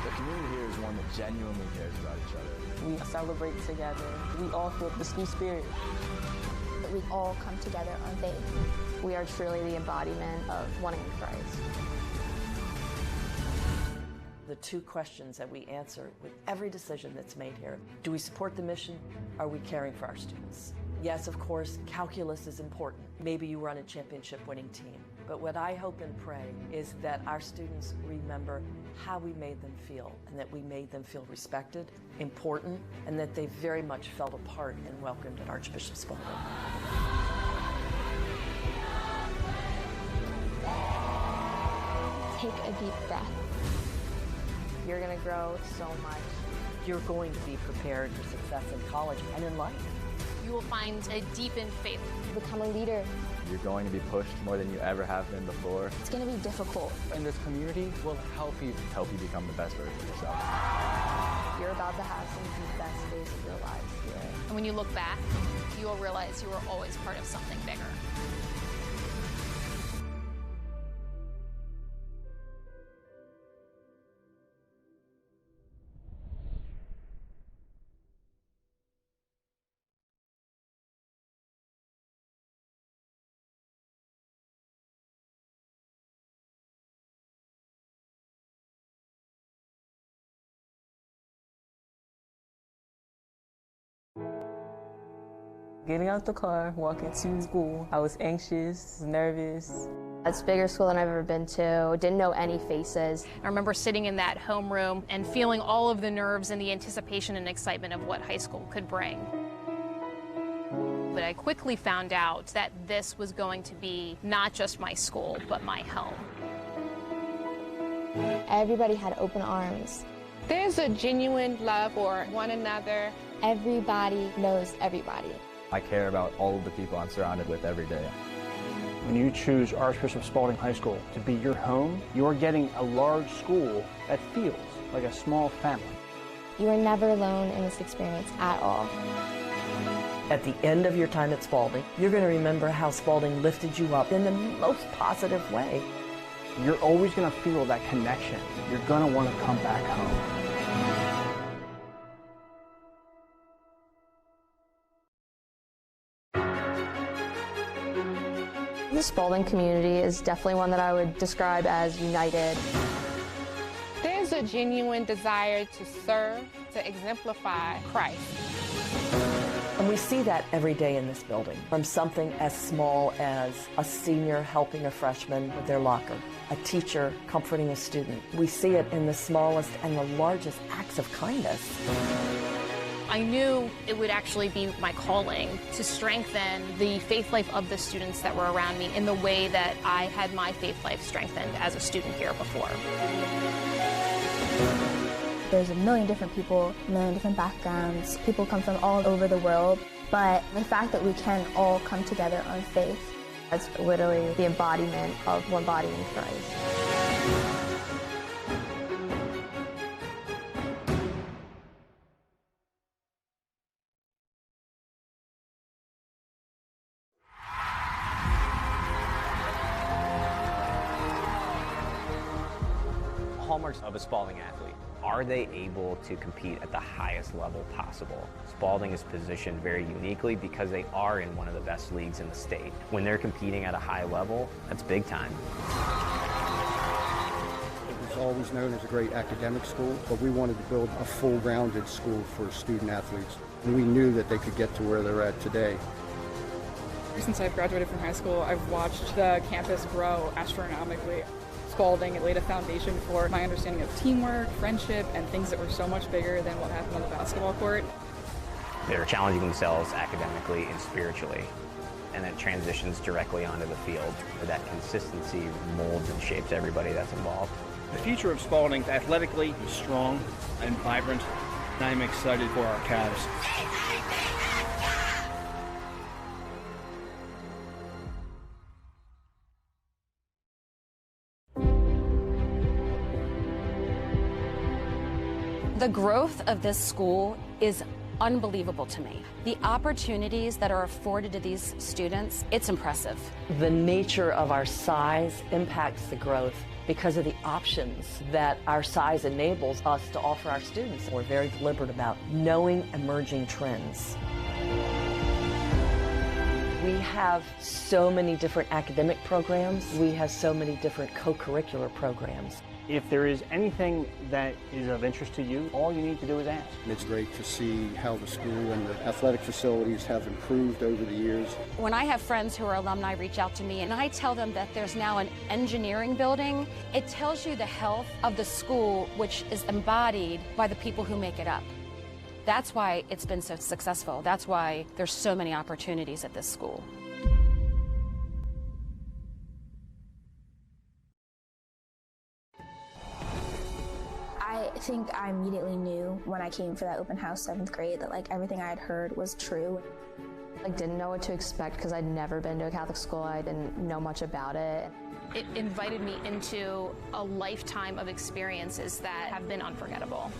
The community here is one that genuinely cares about each other. We celebrate together. We all feel the school spirit. We all come together on faith. We are truly the embodiment of one in Christ. The two questions that we answer with every decision that's made here. Do we support the mission? Are we caring for our students? Yes, of course, calculus is important. Maybe you run a championship-winning team. But what I hope and pray is that our students remember how we made them feel, and that we made them feel respected, important, and that they very much felt a part and welcomed at Archbishop Spalding. Take a deep breath. You're going to grow so much. You're going to be prepared for success in college and in life. You will find a deepened faith. Become a leader. You're going to be pushed more than you ever have been before. It's going to be difficult. And this community will help you become the best version of yourself. You're about to have some of the best days of your lives here. And when you look back, you will realize you were always part of something bigger. Getting out the car, walking to school, I was anxious, nervous. It's a bigger school than I've ever been to. Didn't know any faces. I remember sitting in that homeroom and feeling all of the nerves and the anticipation and excitement of what high school could bring. But I quickly found out that this was going to be not just my school, but my home. Everybody had open arms. There's a genuine love for one another. Everybody knows everybody. I care about all of the people I'm surrounded with every day. When you choose Archbishop Spalding High School to be your home, you're getting a large school that feels like a small family. You are never alone in this experience at all. At the end of your time at Spalding, you're going to remember how Spalding lifted you up in the most positive way. You're always going to feel that connection. You're going to want to come back home. The Spalding community is definitely one that I would describe as united. There's a genuine desire to serve, to exemplify Christ. And we see that every day in this building, from something as small as a senior helping a freshman with their locker, a teacher comforting a student. We see it in the smallest and the largest acts of kindness. I knew it would actually be my calling to strengthen the faith life of the students that were around me in the way that I had my faith life strengthened as a student here before. There's a million different people, a million different backgrounds. People come from all over the world, but the fact that we can all come together on faith, that's literally the embodiment of one body in Christ. Hallmarks of a Spalding athlete. Are they able to compete at the highest level possible? Spalding is positioned very uniquely because they are in one of the best leagues in the state. When they're competing at a high level, that's big time. It was always known as a great academic school, but we wanted to build a full-rounded school for student athletes. And we knew that they could get to where they're at today. Since I've graduated from high school, I've watched the campus grow astronomically. Spalding, it laid a foundation for my understanding of teamwork, friendship, and things that were so much bigger than what happened on the basketball court. They're challenging themselves academically and spiritually, and then transitions directly onto the field. That consistency molds and shapes everybody that's involved. The future of Spalding athletically is strong and vibrant, and I'm excited for our Cavs. The growth of this school is unbelievable to me. The opportunities that are afforded to these students, it's impressive. The nature of our size impacts the growth because of the options that our size enables us to offer our students. We're very deliberate about knowing emerging trends. We have so many different academic programs. We have so many different co-curricular programs. If there is anything that is of interest to you, all you need to do is ask. It's great to see how the school and the athletic facilities have improved over the years. When I have friends who are alumni reach out to me and I tell them that there's now an engineering building, it tells you the health of the school, which is embodied by the people who make it up. That's why it's been so successful. That's why there's so many opportunities at this school. I think I immediately knew when I came for that open house 7th grade that like everything I had heard was true. Like didn't know what to expect because I'd never been to a Catholic school. I didn't know much about it. It invited me into a lifetime of experiences that have been unforgettable.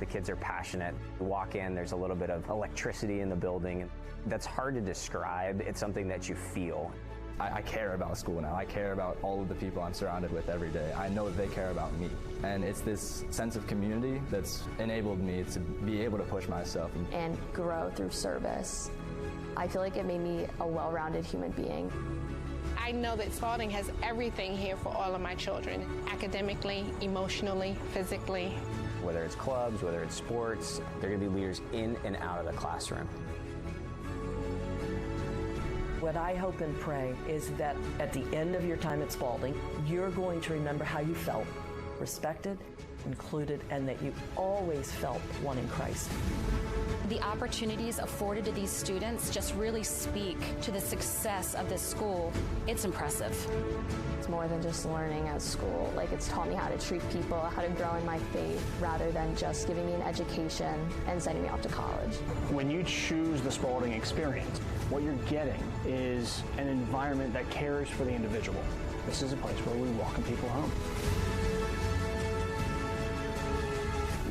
The kids are passionate. You walk in, there's a little bit of electricity in the building. That's hard to describe. It's something that you feel. I care about school now. I care about all of the people I'm surrounded with every day. I know that they care about me. And it's this sense of community that's enabled me to be able to push myself. And grow through service. I feel like it made me a well-rounded human being. I know that Spalding has everything here for all of my children, academically, emotionally, physically. Whether it's clubs, whether it's sports, they're going to be leaders in and out of the classroom. What I hope and pray is that at the end of your time at Spalding, you're going to remember how you felt, respected, included, and that you always felt one in Christ. The opportunities afforded to these students just really speak to the success of this school. It's impressive. It's more than just learning at school. Like it's taught me how to treat people, how to grow in my faith, rather than just giving me an education and sending me off to college. When you choose the Spalding experience, what you're getting is an environment that cares for the individual. This is a place where we welcome people home.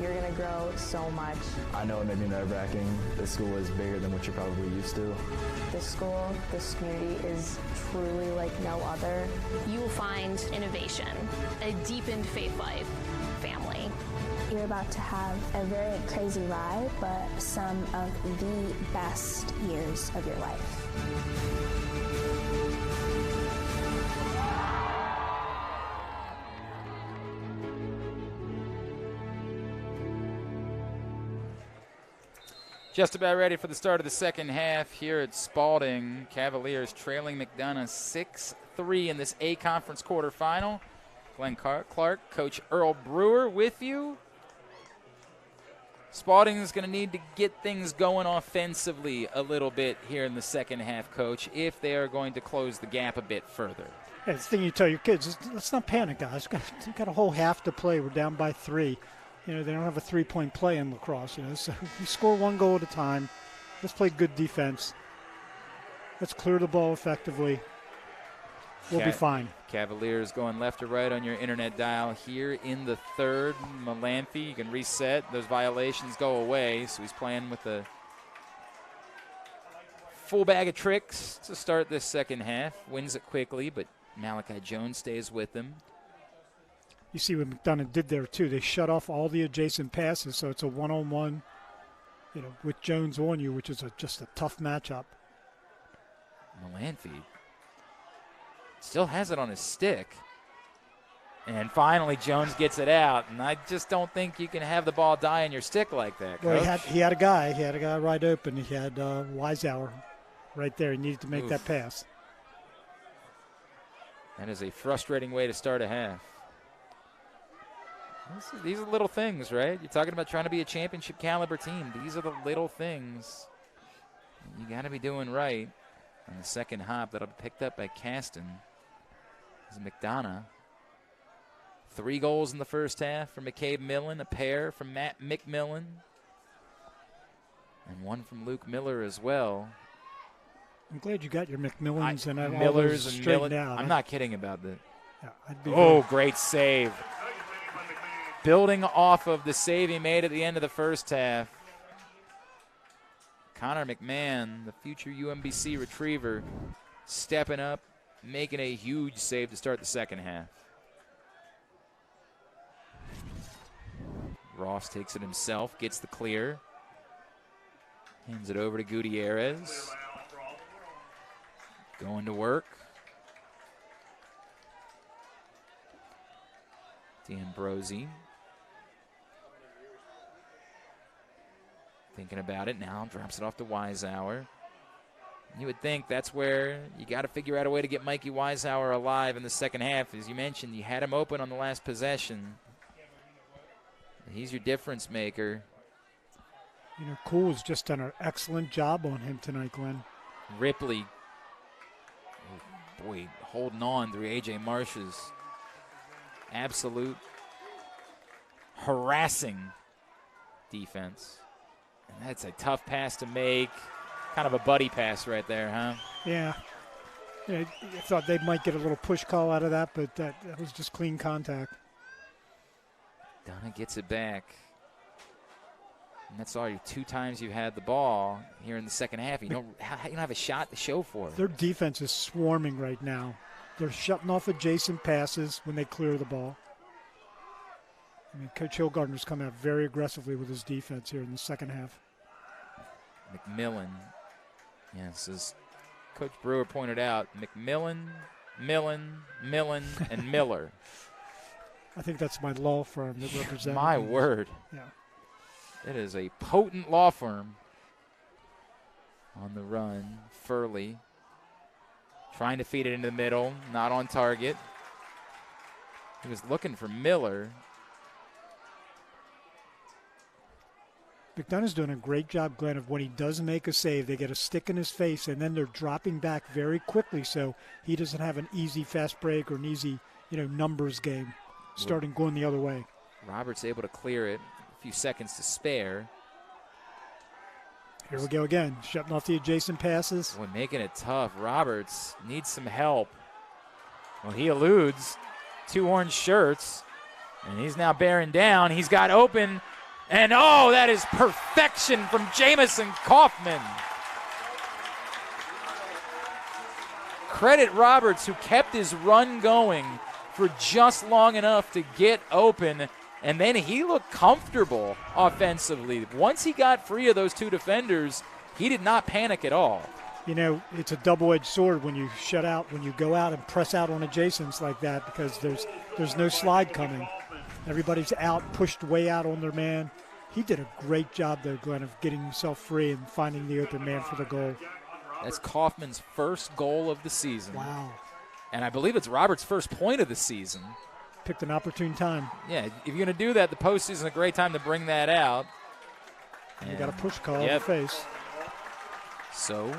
You're going to grow so much. I know it may be nerve-wracking. This school is bigger than what you're probably used to. This school, this community is truly like no other. You will find innovation, a deepened faith life, family. You're about to have a very crazy ride, but some of the best years of your life. Just about ready for the start of the second half here at Spalding. Cavaliers trailing McDonough 6-3 in this A Conference quarterfinal. Glenn Clark, Coach Earl Brewer with you. Spalding is going to need to get things going offensively a little bit here in the second half, Coach, if they are going to close the gap a bit further. Yeah, the thing you tell your kids is, let's not panic, guys. We've got a whole half to play. We're down by 3. They don't have a 3-point play in lacrosse. So we score 1 goal at a time. Let's play good defense. Let's clear the ball effectively. We'll be fine. Cavaliers going left to right on your internet dial here in the third. Melanthi, you can reset. Those violations go away. So he's playing with a full bag of tricks to start this second half. Wins it quickly, but Malachi Jones stays with him. You see what McDonough did there, too. They shut off all the adjacent passes, so it's a one-on-one, with Jones on you, which is just a tough matchup. Melanthi still has it on his stick. And finally, Jones gets it out. And I just don't think you can have the ball die on your stick like that, Coach. Well, he had a guy. He had a guy right open. He had Weisshaar right there. He needed to make that pass. That is a frustrating way to start a half. These are little things, right? You're talking about trying to be a championship caliber team. These are the little things you got to be doing right. On the second hop, that'll be picked up by Caston. This is McDonough. 3 goals in the first half for McCabe Millon, a pair from Matt McMillan, and 1 from Luke Miller as well. I'm glad you got your McMillans and Millers and straightened out. I'm not kidding about that. Yeah, great save. Building off of the save he made at the end of the first half. Connor McMahon, the future UMBC retriever, stepping up, making a huge save to start the second half. Ross takes it himself, gets the clear. Hands it over to Gutierrez. Going to work. D'Ambrosi. Thinking about it now, drops it off to Weisshaar. You would think that's where you got to figure out a way to get Mikey Weisshaar alive in the second half. As you mentioned, you had him open on the last possession. He's your difference maker. Cool's just done an excellent job on him tonight, Glenn. Ripley, holding on through A.J. Marsh's absolute harassing defense. And that's a tough pass to make. Kind of a buddy pass right there, huh? Yeah. I thought they might get a little push call out of that, but that was just clean contact. Donna gets it back. And that's all your 2 times you've had the ball here in the second half. You don't have a shot to show for it. Their defense is swarming right now. They're shutting off adjacent passes when they clear the ball. Coach Hillgardner's come out very aggressively with his defense here in the second half. McMillan. Yes, as Coach Brewer pointed out, McMillan, Millen, and Miller. I think that's my law firm that represents. My word. Yeah. It is a potent law firm. On the run, Furley trying to feed it into the middle, not on target. He was looking for Miller. McDonough's doing a great job, Glenn, of when he does make a save, they get a stick in his face, and then they're dropping back very quickly, so he doesn't have an easy fast break or an easy, numbers game starting going the other way. Roberts able to clear it. A few seconds to spare. Here we go again, shutting off the adjacent passes. Boy, making it tough. Roberts needs some help. Well, he eludes 2 orange shirts, and he's now bearing down. He's got open. And, that is perfection from Jamison Kaufman. Credit Roberts, who kept his run going for just long enough to get open. And then he looked comfortable offensively. Once he got free of those 2 defenders, he did not panic at all. It's a double-edged sword when you when you go out and press out on adjacents like that, because there's no slide coming. Everybody's out, pushed way out on their man. He did a great job there, Glenn, of getting himself free and finding the open man for the goal. That's Kaufman's first goal of the season. Wow. And I believe it's Roberts' first point of the season. Picked an opportune time. Yeah, if you're going to do that, the postseason is a great time to bring that out. You got a push call in the face. So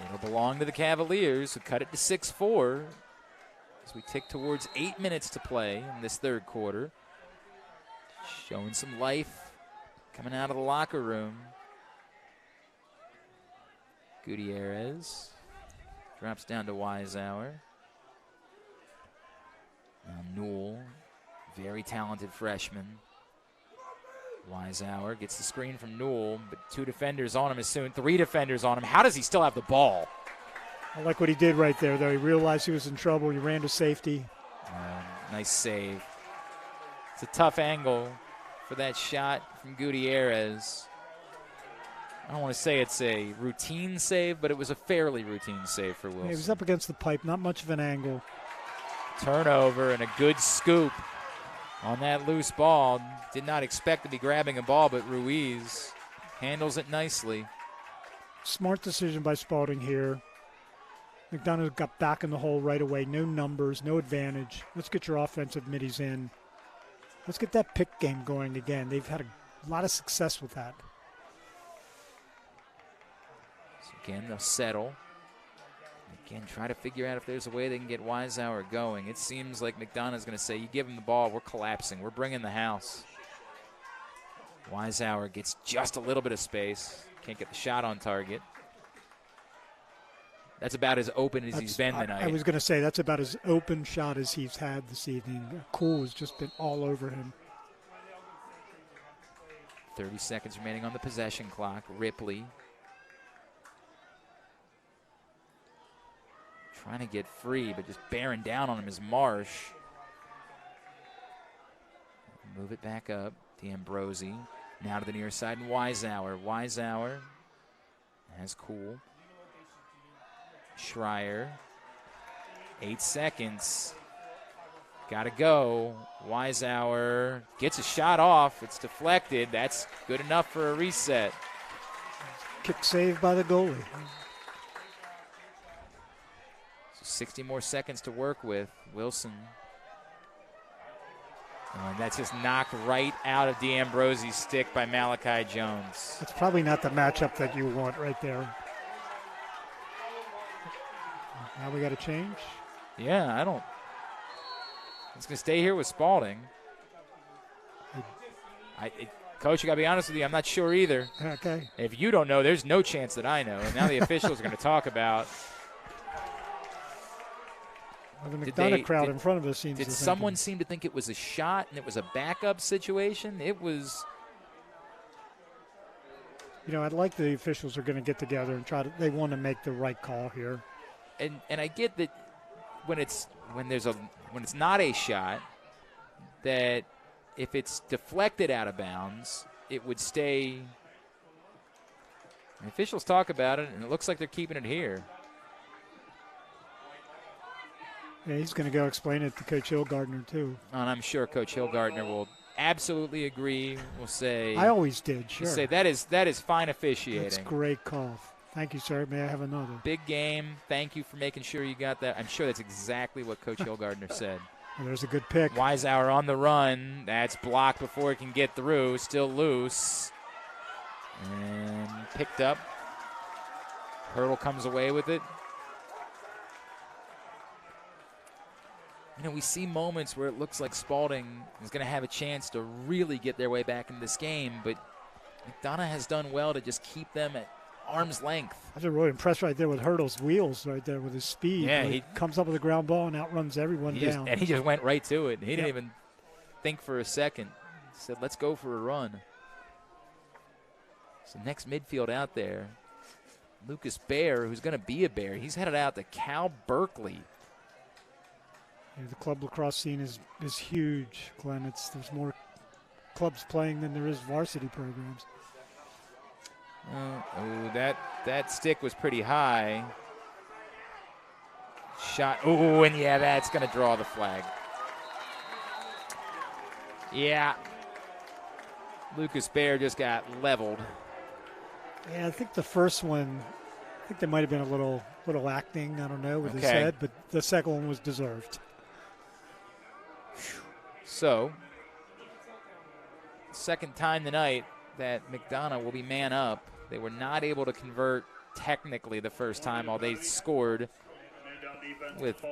it'll belong to the Cavaliers, who cut it to 6-4 as we tick towards 8 minutes to play in this third quarter. Showing some life coming out of the locker room. Gutierrez drops down to Weisshaar. Now Newell, very talented freshman. Weisshaar gets the screen from Newell, but 2 defenders on him as soon. 3 defenders on him. How does he still have the ball? I like what he did right there, though. He realized he was in trouble. He ran to safety. Nice save. It's a tough angle for that shot from Gutierrez. I don't want to say it's a routine save, but it was a fairly routine save for Wilson. Yeah, he was up against the pipe, not much of an angle. Turnover and a good scoop on that loose ball. Did not expect to be grabbing a ball, but Ruiz handles it nicely. Smart decision by Spalding here. McDonough got back in the hole right away. No numbers, no advantage. Let's get your offensive middies in. Let's get that pick game going again. They've had a lot of success with that. So again, they'll settle. Again, try to figure out if there's a way they can get Weisshaar going. It seems like McDonough's going to say, you give him the ball, we're collapsing. We're bringing the house. Weisshaar gets just a little bit of space. Can't get the shot on target. That's about as open as he's been tonight. I was going to say, that's about as open shot as he's had this evening. Cool has just been all over him. 30 seconds remaining on the possession clock. Ripley trying to get free, but just bearing down on him is Marsh. Move it back up. D'Ambrosi now to the near side, and Weisshaar. Weisshaar has Cool. Schreier. 8 seconds. Got to go. Weisshaar gets a shot off. It's deflected. That's good enough for a reset. Kick saved by the goalie. So 60 more seconds to work with. Wilson. And that's just knocked right out of D'Ambrosi's stick by Malachi Jones. It's probably not the matchup that you want right there. Now we got to change. Yeah, it's going to stay here with Spalding. Coach, you got to be honest with you, I'm not sure either. Okay. If you don't know, there's no chance that I know. And now the officials are going to talk about. Well, the McDonough crowd in front of us seems to Did someone seem to think it was a shot and it was a backup situation? It was. You know, I'd like the officials are going to get together and they want to make the right call here. And I get that when it's not a shot, that if it's deflected out of bounds, it would stay. The officials talk about it, and it looks like they're keeping it here. Yeah, he's going to go explain it to Coach Hillgardner, too. And I'm sure Coach Hillgardner will absolutely agree. Will say. I always did, sure. Say that is fine officiating. That's great call. Thank you, sir. May I have another? Big game. Thank you for making sure you got that. I'm sure that's exactly what Coach Hillgardner said. Well, there's a good pick. Weisshaar on the run. That's blocked before it can get through. Still loose. And picked up. Hurdle comes away with it. You know, we see moments where it looks like Spalding is going to have a chance to really get their way back in this game, but McDonough has done well to just keep them at arm's length. I was really impressed right there with Hurdle's wheels right there with his speed. Yeah, he comes up with a ground ball and outruns everyone down. And he just went right to it. He didn't even think for a second. He said, let's go for a run. So next midfield out there, Lucas Bear, who's going to be a Bear. He's headed out to Cal Berkeley. Yeah, the club lacrosse scene is huge, Glenn. There's more clubs playing than there is varsity programs. That stick was pretty high. Shot. Oh, and yeah, that's going to draw the flag. Yeah. Lucas Bear just got leveled. Yeah, I think the first one, there might have been a little acting, I don't know, with his head, but the second one was deserved. So, second time tonight, that McDonough will be man up. They were not able to convert technically the first time, while they scored with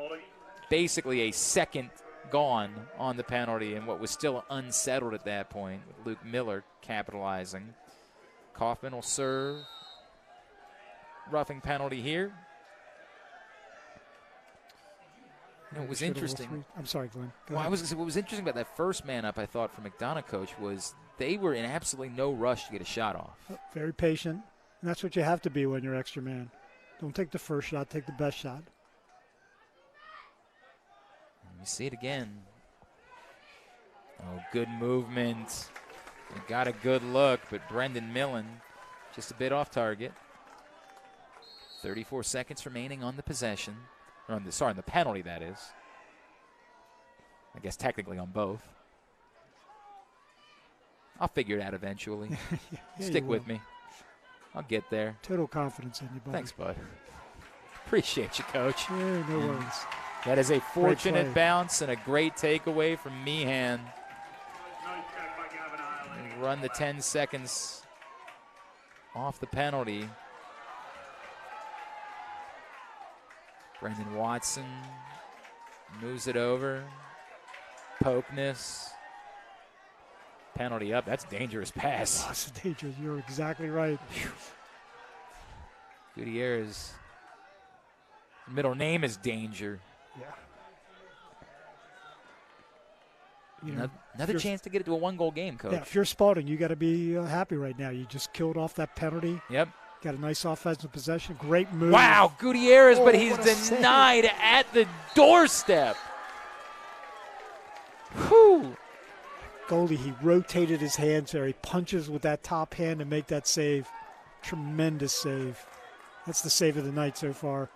basically a second gone on the penalty and what was still unsettled at that point, with Luke Miller capitalizing. Kaufman will serve. Roughing penalty here. You know, it was interesting. I'm sorry, Glenn. Well, what was interesting about that first man up, I thought, from McDonough, Coach, was they were in absolutely no rush to get a shot off. Very patient. And that's what you have to be when you're extra man. Don't take the first shot, take the best shot. You see it again. Oh, good movement. They got a good look, but Brendan Millen just a bit off target. 34 seconds remaining on the possession. Or on the penalty, that is. I guess technically on both. I'll figure it out eventually. Stick with me. I'll get there. Total confidence in you, buddy. Thanks, bud. Appreciate you, Coach. Yeah, no worries. That is a fortunate bounce and a great takeaway from Meehan. Run the 10 seconds off the penalty. Brendan Watson moves it over. Pokeness. Penalty up. That's a dangerous pass. Oh, it's dangerous. You're exactly right. Gutierrez. Middle name is Danger. Yeah. You know, another chance to get it to a one-goal game, Coach. Yeah, if you're Spalding, you got to be happy right now. You just killed off that penalty. Yep. Got a nice offensive possession. Great move. Wow, Gutierrez, but he's denied at the doorstep. Whew. Goldie, he rotated his hands there. He punches with that top hand to make that save. Tremendous save. That's the save of the night so far.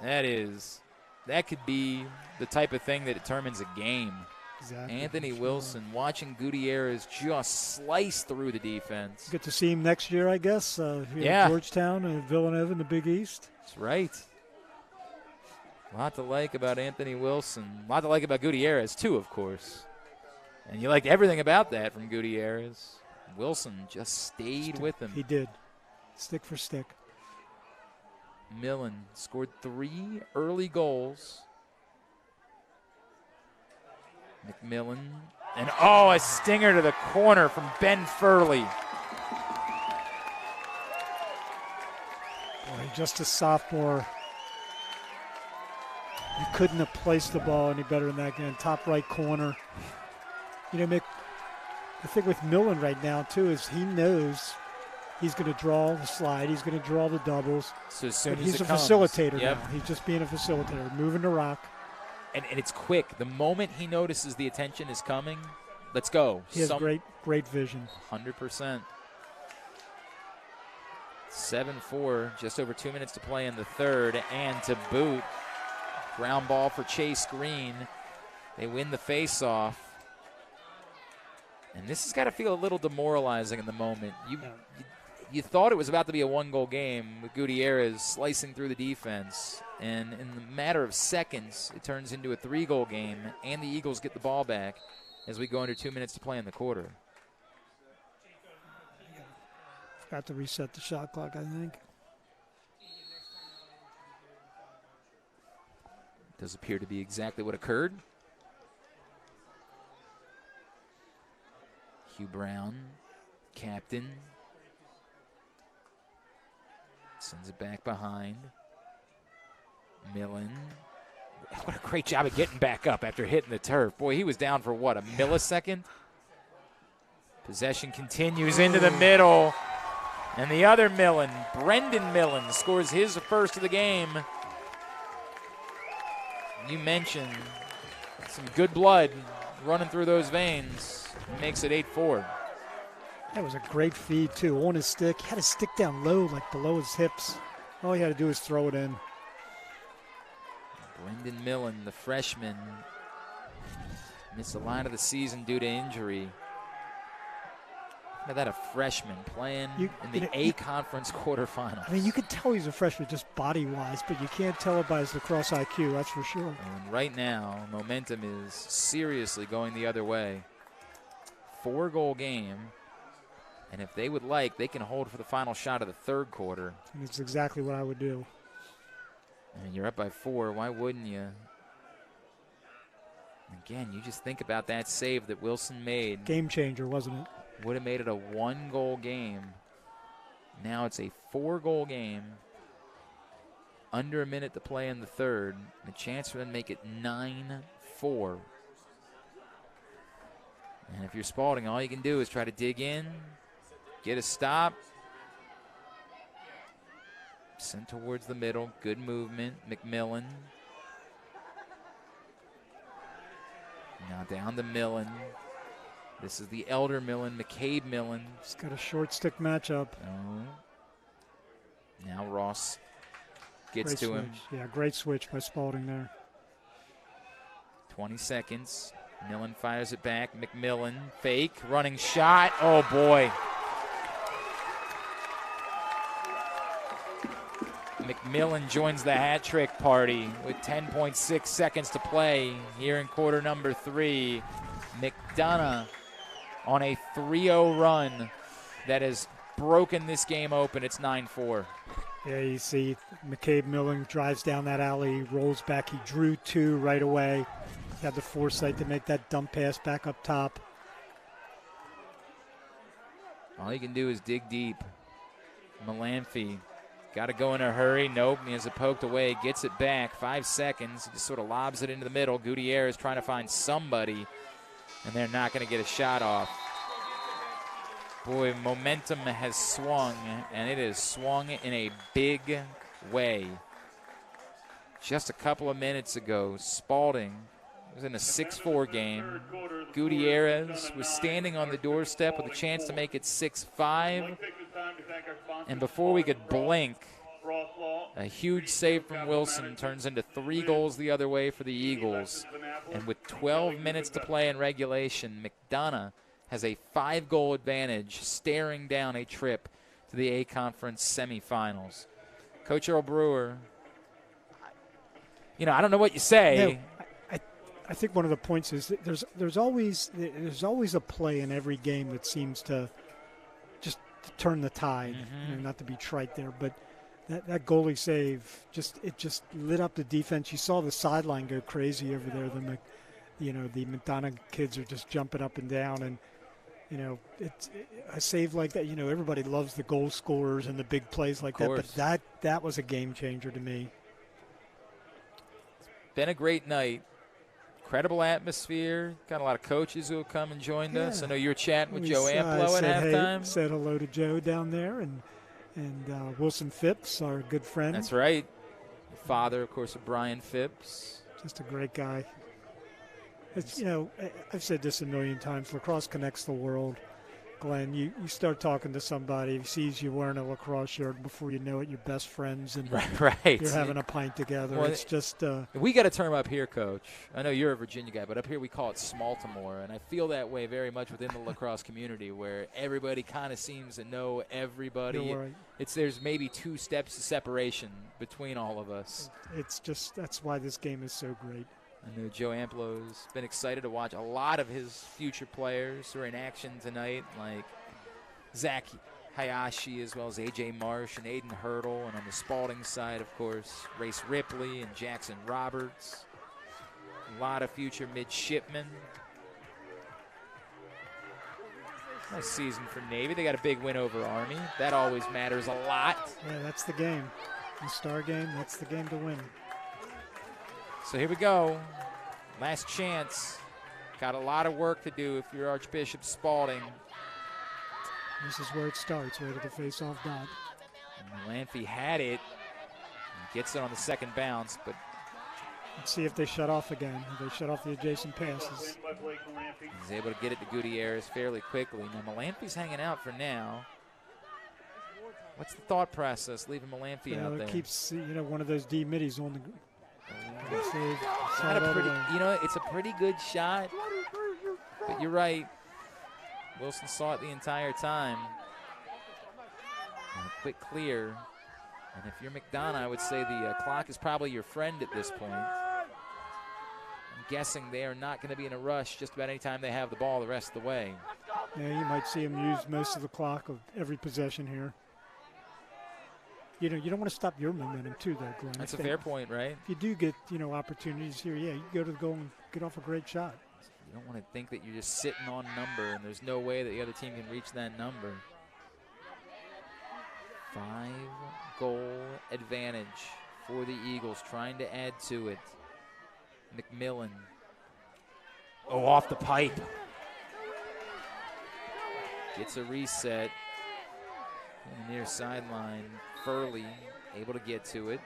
That could be the type of thing that determines a game. Exactly. Anthony Wilson watching Gutierrez just slice through the defense. Get to see him next year, I guess. Yeah. Georgetown and Villanova in the Big East. That's right. A lot to like about Anthony Wilson. A lot to like about Gutierrez, too, of course. And you liked everything about that from Gutierrez. Wilson just stayed with him. He did. Stick for stick. Millen scored 3 early goals. McMillan. And, a stinger to the corner from Ben Furley. Boy, just a sophomore. You couldn't have placed the ball any better than that game. Top right corner. You know, Mick, the thing with Millen right now, too, is he knows he's going to draw the slide. He's going to draw the doubles. So as soon as he's it a facilitator Yep. now. He's just being a facilitator, moving the rock. And it's quick. The moment he notices the attention is coming, let's go. He has great vision. 100%. 7-4, just over 2 minutes to play in the third. And to boot, ground ball for Chase Green. They win the face-off. And this has got to feel a little demoralizing in the moment. You thought it was about to be a one-goal game with Gutierrez slicing through the defense. And in the matter of seconds, it turns into a 3-goal game, and the Eagles get the ball back as we go under 2 minutes to play in the quarter. Forgot to reset the shot clock, I think. Does appear to be exactly what occurred. Hugh Brown, captain. Sends it back behind. Millen. What a great job of getting back up after hitting the turf. Boy, he was down for, a millisecond? Possession continues into the middle. And the other Millen, Brendan Millen, scores his first of the game. You mentioned some good blood running through those veins. Makes it 8-4. That was a great feed, too. On his stick. He had his stick down low, like below his hips. All he had to do was throw it in. Brendan Millen, the freshman, missed the line of the season due to injury. Look at that, a freshman playing in the A Conference quarterfinals. I mean, you can tell he's a freshman just body-wise, but you can't tell it by his lacrosse IQ, that's for sure. And right now, momentum is seriously going the other way. 4-goal game. And if they would like, they can hold for the final shot of the third quarter. And it's exactly what I would do. And you're up by 4. Why wouldn't you? Again, you just think about that save that Wilson made. Game changer, wasn't it? Would have made it a 1-goal game. Now it's a 4-goal game. Under a minute to play in the third. And a chance for them to make it 9-4. And if you're Spalding, all you can do is try to dig in, get a stop. Sent towards the middle. Good movement. McMillan. Now down to Millon. This is the elder Millon, McCabe Millon. He's got a short stick matchup. Oh. Now Ross gets Great to switch. him. Yeah, great switch by Spalding there. 20 seconds. Millon fires it back. McMillan, fake, running shot. Oh, boy. McMillan joins the hat trick party with 10.6 seconds to play here in quarter number 3. McDonough on a 3-0 run that has broken this game open. It's 9-4. Yeah, you see McCabe Millon drives down that alley, rolls back. He drew 2 right away. He had the foresight to make that dump pass back up top. All he can do is dig deep. Melanphy got to go in a hurry. Nope, he has it poked away. Gets it back. 5 seconds. He just sort of lobs it into the middle. Gutierrez trying to find somebody, and they're not going to get a shot off. Boy, momentum has swung, and it has swung in a big way. Just a couple of minutes ago, Spalding was in a 6-4 game. Gutierrez was standing on the doorstep with a chance to make it 6-5. And before we could blink, a huge save from Wilson turns into 3 goals the other way for the Eagles. And with 12 minutes to play in regulation, McDonough has a 5-goal advantage, staring down a trip to the A Conference semifinals. Coach Earl Brewer, I don't know what you say. I think one of the points is that there's always a play in every game that seems to just turn the tide. Not to be trite there, but that goalie save just lit up the defense. You saw the sideline go crazy over there. The McDonough kids are just jumping up and down, and it's a save like that. Everybody loves the goal scorers and the big plays like that, but that was a game changer to me. Been a great night. Incredible atmosphere. Got a lot of coaches who have come and joined us. I know you were chatting with Joe Amplo at halftime. Said hello to Joe down there, and Wilson Phipps, our good friend. That's right. The father, of course, of Brian Phipps. Just a great guy. It's, I've said this a million times. Lacrosse connects the world. Glenn, you start talking to somebody, he sees you wearing a lacrosse shirt, before you know it, you're best friends, and right. You're having a pint together. Well, it's just we got a term up here, Coach. I know you're a Virginia guy, but up here we call it Smaltimore, and I feel that way very much within the lacrosse community, where everybody kind of seems to know everybody. You're right. There's maybe 2 steps of separation between all of us. It's just, that's why this game is so great. I know Joe Amplo's been excited to watch a lot of his future players who are in action tonight, like Zach Hayashi, as well as A.J. Marsh and Aiden Hurdle. And on the Spalding side, of course, Race Ripley and Jackson Roberts. A lot of future midshipmen. Nice season for Navy. They got a big win over Army. That always matters a lot. Yeah, that's the game. The star game, that's the game to win. So here we go. Last chance. Got a lot of work to do if you're Archbishop Spalding. This is where it starts, right at the face-off dot. Melanphy had it. Gets it on the second bounce, but let's see if they shut off again. If they shut off the adjacent passes. He's able to get it to Gutierrez fairly quickly. Now Melanphy's hanging out for now. What's the thought process leaving Melanphy out there? It keeps one of those D middies on the. It's a pretty good shot, but you're right. Wilson saw it the entire time. And a quick clear. And if you're McDonough, I would say the clock is probably your friend at this point. I'm guessing they are not going to be in a rush just about any time they have the ball the rest of the way. Yeah, you might see him use most of the clock of every possession here. You know, you don't want to stop your momentum too, though, Glenn. That's a fair point, right? If you do get, opportunities here, yeah, you go to the goal and get off a great shot. You don't want to think that you're just sitting on number and there's no way that the other team can reach that number. 5-goal advantage for the Eagles, trying to add to it. McMillan. Oh, off the pipe. Gets a reset. On the near sideline, Furley able to get to it.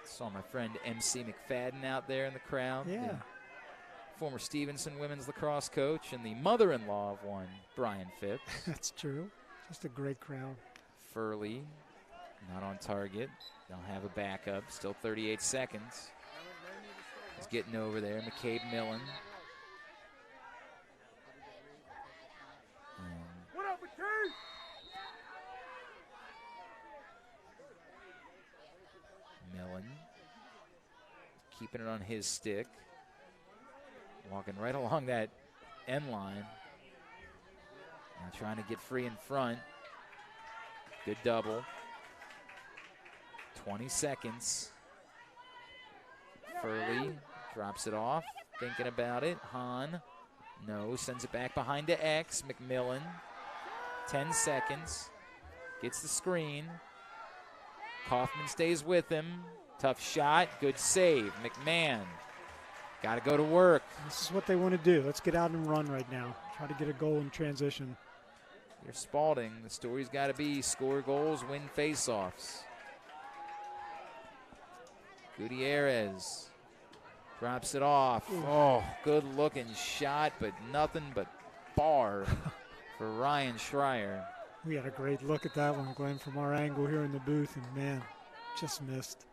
Saw my friend MC McFadden out there in the crowd. Yeah. The former Stevenson women's lacrosse coach and the mother-in-law of one, Brian Phipps. That's true. Just a great crowd. Furley, not on target. They'll have a backup. Still 38 seconds. He's getting over there. McCabe Millon. What up, McCabe? Millon keeping it on his stick. Walking right along that end line. And trying to get free in front. Good double. 20 seconds. Furley drops it off. Thinking about it. Hahn. No. Sends it back behind to X. McMillan. 10 seconds. Gets the screen. Kaufman stays with him. Tough shot. Good save. McMahon. Got to go to work. This is what they want to do. Let's get out and run right now. Try to get a goal in transition. You're Spalding. The story's got to be score goals, win faceoffs. Gutierrez drops it off. Oh, good looking shot, but nothing but bar for Ryan Schreier. We had a great look at that one, Glenn, from our angle here in the booth, and man, just missed.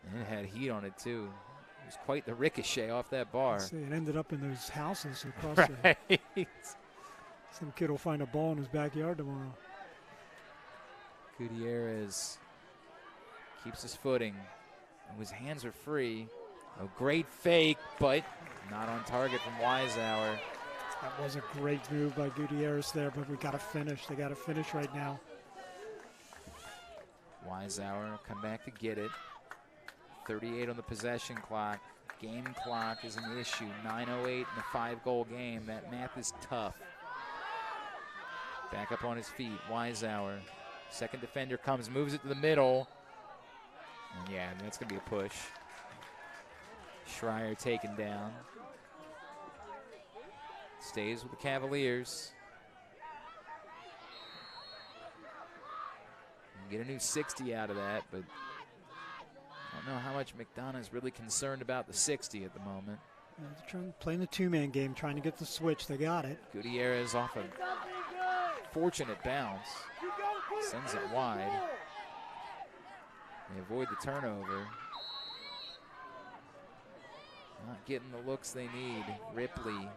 And it had heat on it too. It was quite the ricochet off that bar. See, it ended up in those houses across there. Some kid will find a ball in his backyard tomorrow. Gutierrez keeps his footing. Oh, his hands are free. A great fake, but not on target from Weisshaar. That was a great move by Gutierrez there, but we got to finish. They got to finish right now. Weisshaar come back to get it. 38 on the possession clock. Game clock is an issue. 9:08 in a 5-goal game. That math is tough. Back up on his feet. Weisshaar. Second defender comes, moves it to the middle. And yeah, that's going to be a push. Schreier taken down. Stays with the Cavaliers. Get a new 60 out of that, but I don't know how much McDonough is really concerned about the 60 at the moment. They're playing the two-man game, trying to get the switch. They got it. Gutierrez off a fortunate bounce. Sends it wide. They avoid the turnover. Not getting the looks they need. Ripley.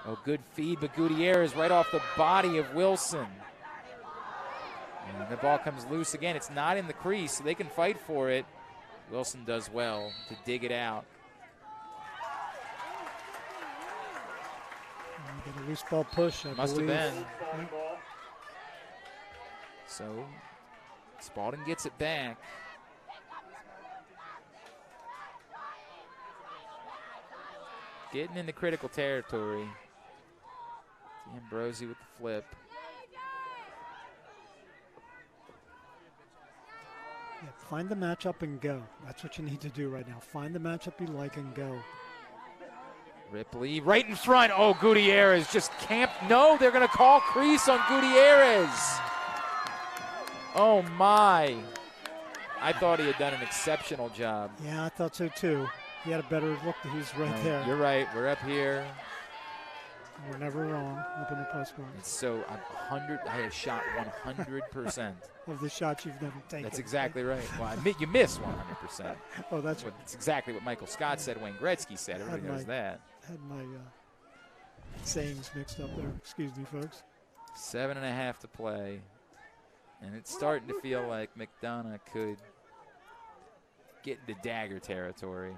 Oh, good feed, but Gutierrez right off the body of Wilson. And the ball comes loose again. It's not in the crease, so they can fight for it. Wilson does well to dig it out. Get a loose ball push, I Must believe. have been. So Spalding gets it back. Getting into critical territory. Ambrosi with the flip. Yeah, find the matchup and go. That's what you need to do right now. Find the matchup you like and go. Ripley right in front. Oh, Gutierrez just camped. No, they're going to call crease on Gutierrez. Oh, my. I thought he had done an exceptional job. Yeah, I thought so, too. He had a better look. He was right there. You're right. We're up here. We're never wrong up in the press box. It's so, I have shot 100%. Of the shots you've never taken. That's exactly right. Well, you miss 100%. Oh, that's exactly what Michael Scott said, Wayne Gretzky said. Everybody knows that. Had my sayings mixed up there. Excuse me, folks. 7.5 to play. And it's starting to feel like McDonough could get into dagger territory.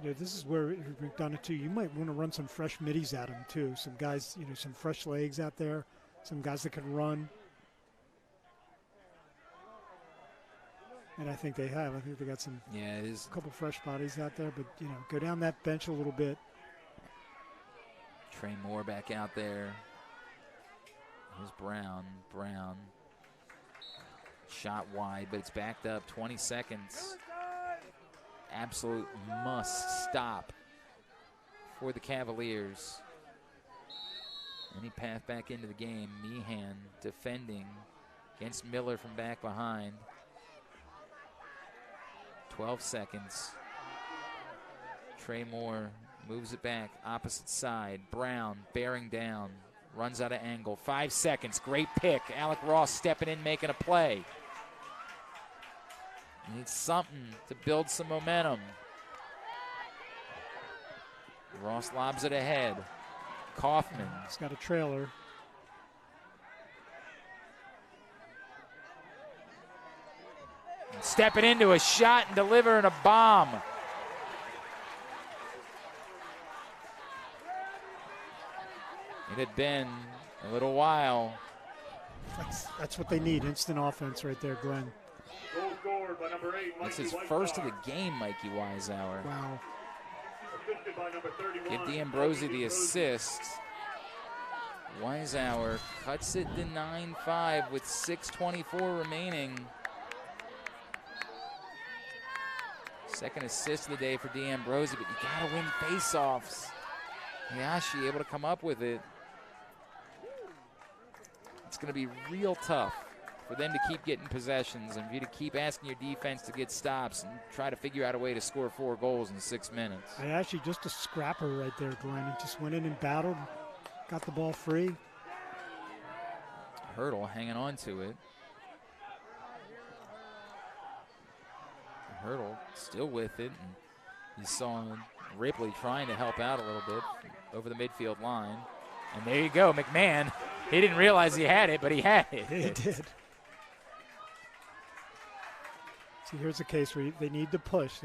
This is where we've done it too. You might want to run some fresh middies at them too. Some guys, some fresh legs out there. Some guys that can run. And I think they have. I think they got some. Yeah, it is. A couple fresh bodies out there, but go down that bench a little bit. Trey Moore back out there. Here's Brown. Shot wide, but it's backed up. 20 seconds. Absolute must stop for the Cavaliers. Any path back into the game. Meehan defending against Miller from back behind. 12 seconds. Trey Moore moves it back, opposite side. Brown bearing down, runs out of angle. 5 seconds, great pick. Alec Ross stepping in, making a play. Needs something to build some momentum. Ross lobs it ahead. Kaufman. He's got a trailer. Stepping into a shot and delivering a bomb. It had been a little while. That's what they need, instant offense right there, Glenn. Goal scored by number 8, That's Mikey his Weisshaar. first of the game, Mikey Weisshaar. Wow. Assisted by number 31, Give D'Ambrosi the assist. Weisshaar cuts it to 9-5 with 6:24 remaining. Second assist of the day for D'Ambrosi, but you gotta win faceoffs. Hayashi able to come up with it. It's gonna be real tough for them to keep getting possessions and for you to keep asking your defense to get stops and try to figure out a way to score 4 goals in 6 minutes. Hayashi just a scrapper right there, Glenn. He just went in and battled, got the ball free. Hurdle hanging on to it. Hurdle still with it. And you saw Ripley trying to help out a little bit over the midfield line. And there you go, McMahon. He didn't realize he had it, but he had it. He did. See, here's a case where they need to push.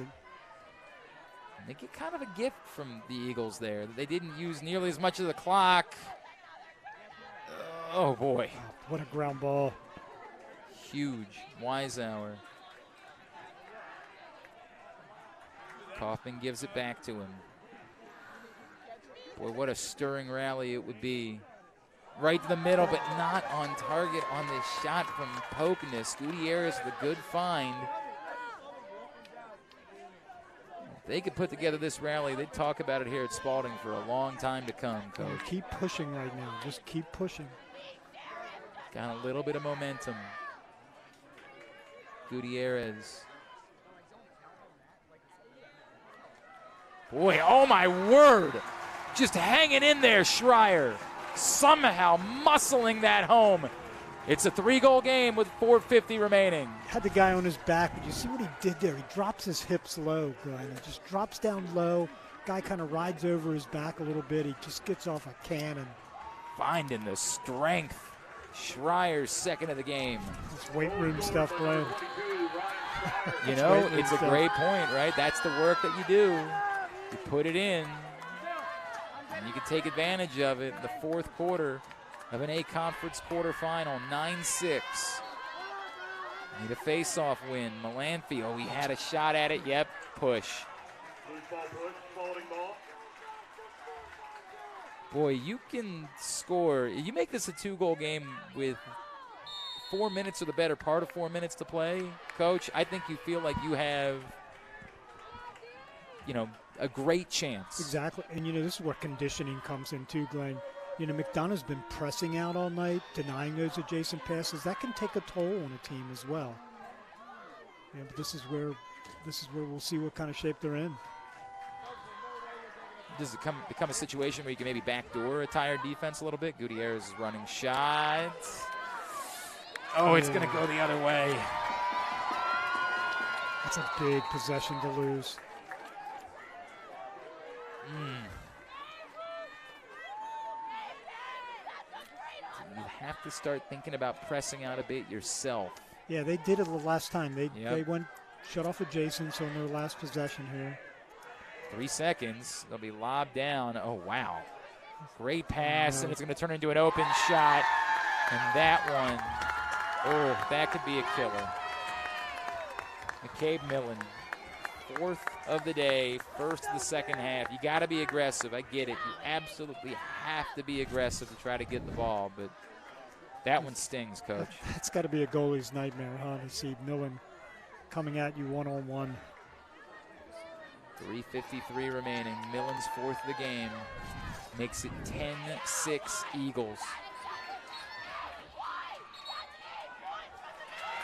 They get kind of a gift from the Eagles there. They didn't use nearly as much of the clock. Oh, boy. What a ground ball. Huge. Weisshaar. Kaufman gives it back to him. Boy, what a stirring rally it would be. Right to the middle, but not on target on this shot from Pokeness. Gutierrez with a good find. If they could put together this rally, they'd talk about it here at Spalding for a long time to come, Coach. Keep pushing right now. Just keep pushing. Got a little bit of momentum. Gutierrez. Boy, oh my word. Just hanging in there, Schreier. Somehow muscling that home. It's a 3-goal game with 4:50 remaining. Had the guy on his back, but you see what he did there? He drops his hips low, Glenn. He just drops down low. Guy kind of rides over his back a little bit. He just gets off a cannon. Finding the strength. Schreier's second of the game. It's weight room stuff, Glenn. You know, it's a great point, right? That's the work that you do. You put it in, and you can take advantage of it in the fourth quarter of an A Conference quarterfinal, 9-6. Need a face-off win. Melanfi, oh, he had a shot at it. Yep, push. Boy, you can score. You make this a 2-goal game with 4 minutes or the better part of 4 minutes to play, Coach. I think you feel like you have, a great chance. Exactly. And, this is where conditioning comes in too, Glenn. McDonough's been pressing out all night, denying those adjacent passes. That can take a toll on a team as well. Yeah, but this is where we'll see what kind of shape they're in. Does it become a situation where you can maybe backdoor a tired defense a little bit? Gutierrez is running shots. Oh, it's going to go the other way. That's a big possession to lose. You have to start thinking about pressing out a bit yourself. Yeah, they did it the last time. They went shut off adjacents on their last possession here. 3 seconds. They'll be lobbed down. Oh, wow. Great pass, and it's going to turn into an open shot. And that one, oh, that could be a killer. McCabe Millon, 4th of the day, 1st of the second half. You got to be aggressive. I get it. You absolutely have to be aggressive to try to get the ball, but that one stings, Coach. That's got to be a goalie's nightmare, huh, to see Millon coming at you one-on-one. 3:53 remaining. Millon's 4th of the game. Makes it 10-6 Eagles.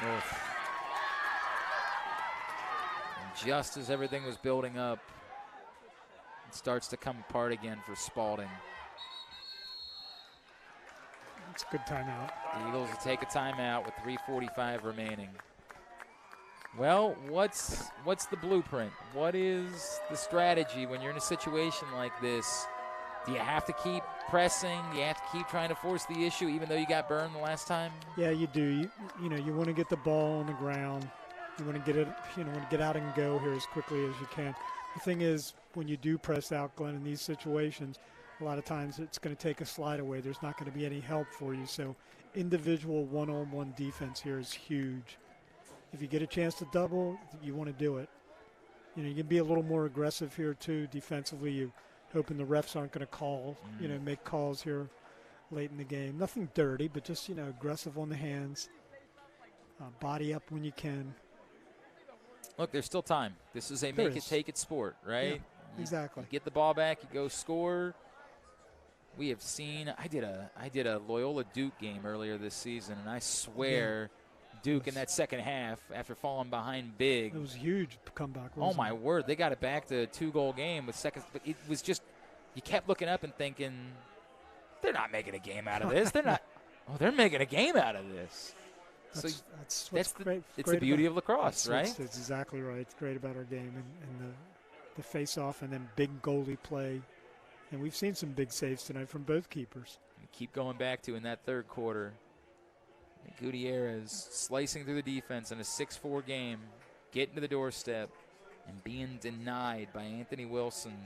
Oof. And just as everything was building up, it starts to come apart again for Spalding. It's a good timeout. The Eagles will take a timeout with 3:45 remaining. Well, what's the blueprint? What is the strategy when you're in a situation like this? Do you have to keep pressing? Do you have to keep trying to force the issue even though you got burned the last time? Yeah, you do. You want to get the ball on the ground. You want to get it, want to get out and go here as quickly as you can. The thing is, when you do press out, Glenn, in these situations, a lot of times it's going to take a slide away. There's not going to be any help for you. So individual one-on-one defense here is huge. If you get a chance to double, you want to do it. You can be a little more aggressive here, too, defensively. You hoping the refs aren't going to call, make calls here late in the game. Nothing dirty, but just, aggressive on the hands. Body up when you can. Look, there's still time. This is a make-it-take-it sport, right? Yeah, exactly. You get the ball back, you go score. We have seen, I did a Loyola Duke game earlier this season, and I swear Duke in that second half, after falling behind big. It was a huge comeback. Oh, my word. They got it back to a 2-goal game with seconds. But it was just, you kept looking up and thinking, they're not making a game out of this. They're not. Oh, they're making a game out of this. That's great. It's the beauty of lacrosse, right? That's exactly right. It's great about our game and the face-off and then big goalie play. And we've seen some big saves tonight from both keepers. We keep going back to in that third quarter. Gutierrez slicing through the defense in a 6-4 game, getting to the doorstep and being denied by Anthony Wilson.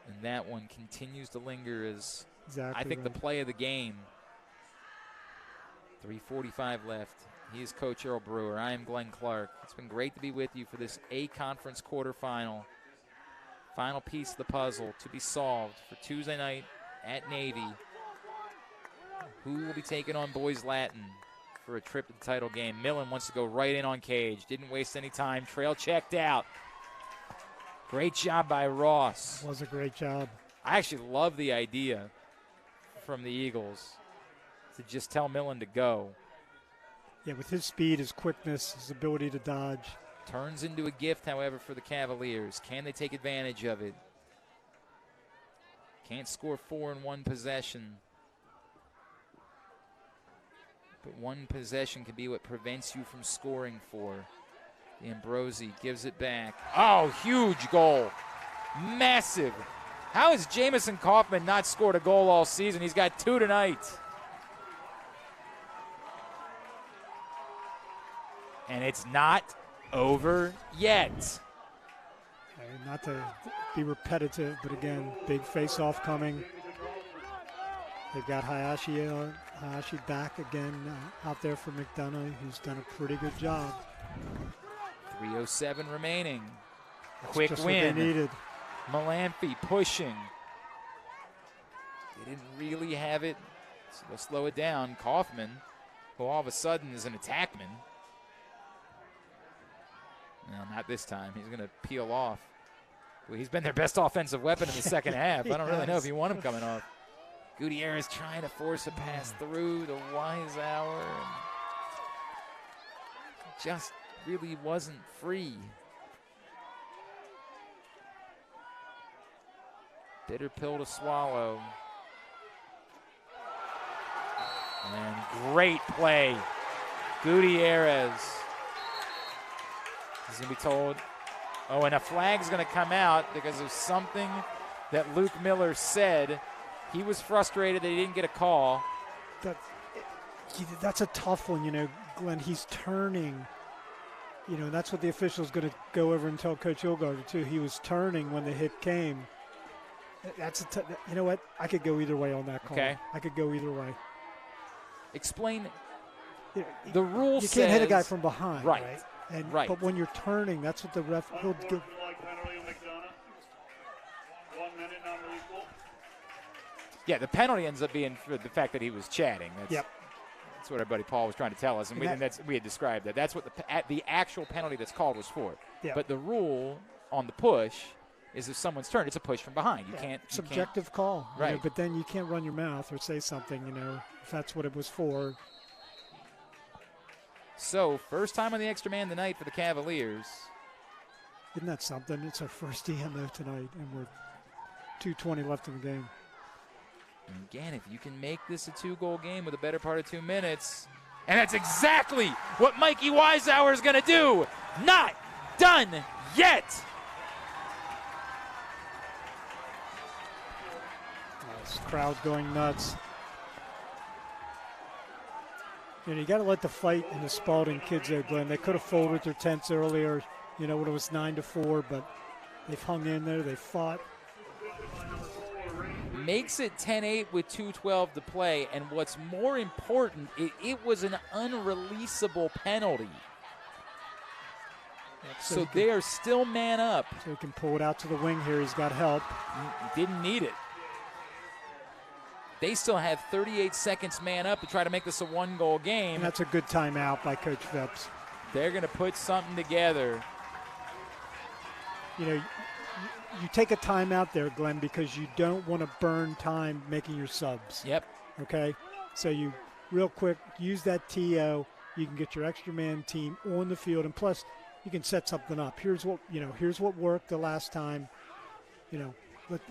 And that one continues to linger as I think the play of the game. 3:45 left. He is Coach Earl Brewer. I am Glenn Clark. It's been great to be with you for this A Conference quarterfinal. Final piece of the puzzle to be solved for Tuesday night at Navy. Who will be taking on Boys Latin for a trip to the title game? Millon wants to go right in on Cage. Didn't waste any time. Trail checked out. Great job by Ross. It was a great job. I actually love the idea from the Eagles to just tell Millon to go. Yeah, with his speed, his quickness, his ability to dodge. Turns into a gift, however, for the Cavaliers. Can they take advantage of it? Can't score 4 in one possession. But one possession can be what prevents you from scoring 4. Ambrosi gives it back. Oh, huge goal. Massive. How has Jamison Kaufman not scored a goal all season? He's got 2 tonight. And it's not over yet. Not to be repetitive, but again, big face-off coming. They've got Hayashi back again out there for McDonough, who's done a pretty good job. 3:07 remaining. That's Quick just win. what they needed. Malamphy pushing. They didn't really have it, so they'll slow it down. Kaufman, who all of a sudden is an attackman. No, not this time. He's going to peel off. Well, he's been their best offensive weapon in the second half. I don't really know if you want him coming off. Gutierrez trying to force a pass through the Weisshaar. Just really wasn't free. Bitter pill to swallow. And great play. Gutierrez. He's going to be told, oh, and a flag's going to come out because of something that Luke Miller said. He was frustrated that he didn't get a call. That's a tough one, Glenn. He's turning. that's what the official's going to go over and tell Coach Hilgard too. He was turning when the hit came. That's you know what? I could go either way on that call. Okay. I could go either way. Explain. The rule says you can't hit a guy from behind, right? And right. But when you're turning, that's what the ref he'll give. Yeah, the penalty ends up being for the fact that he was chatting. Yep. That's what our buddy Paul was trying to tell us, and we had described that. That's what the actual penalty that's called was for. Yep. But the rule on the push is if someone's turned, it's a push from behind. You can't. Subjective call. Right. But then you can't run your mouth or say something, if that's what it was for. So, first time on the extra man tonight for the Cavaliers. Isn't that something? It's our first DM though tonight, and we're 2:20 left in the game. And again, if you can make this a 2-goal game with a better part of 2 minutes, and that's exactly what Mikey Weisshaar is going to do. Not done yet. This crowd going nuts. You got to let the fight in the Spalding kids there, Glenn. They could have folded their tents earlier, when it was 9-4, but they've hung in there. They fought. Makes it 10-8 with 2:12 to play, and what's more important, it was an unreleasable penalty. So they are still man up. So he can pull it out to the wing here. He's got help. He didn't need it. They still have 38 seconds man up to try to make this a 1-goal game. And that's a good timeout by Coach Phipps. They're going to put something together. You take a timeout there, Glenn, because you don't want to burn time making your subs. Yep. Okay? So you, real quick, use that TO. You can get your extra man team on the field, and plus you can set something up. Here's what worked the last time.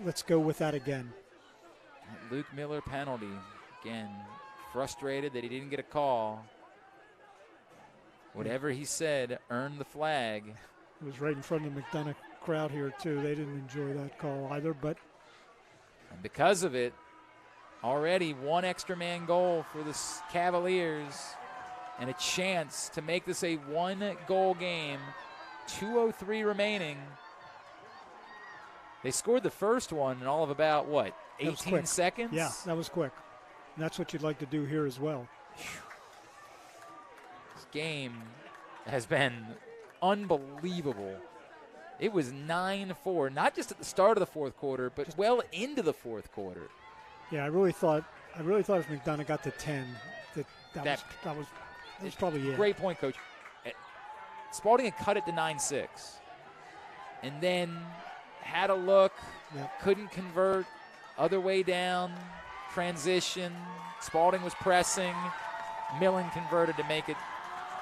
Let's go with that again. Luke Miller penalty. Again, frustrated that he didn't get a call. Whatever he said earned the flag. It was right in front of the McDonough crowd here, too. They didn't enjoy that call either, but. And because of it, already 1 extra man goal for the Cavaliers and a chance to make this a 1-goal game. 2:03 remaining. They scored the first one in all of about, 18 seconds? Yeah, that was quick. And that's what you'd like to do here as well. This game has been unbelievable. It was 9-4, not just at the start of the fourth quarter, but well into the fourth quarter. Yeah, I really thought if McDonough got to 10, that was probably it. Great point, Coach. Spalding had cut it to 9-6, and then had a look, couldn't convert, other way down, transition. Spalding was pressing. Millon converted to make it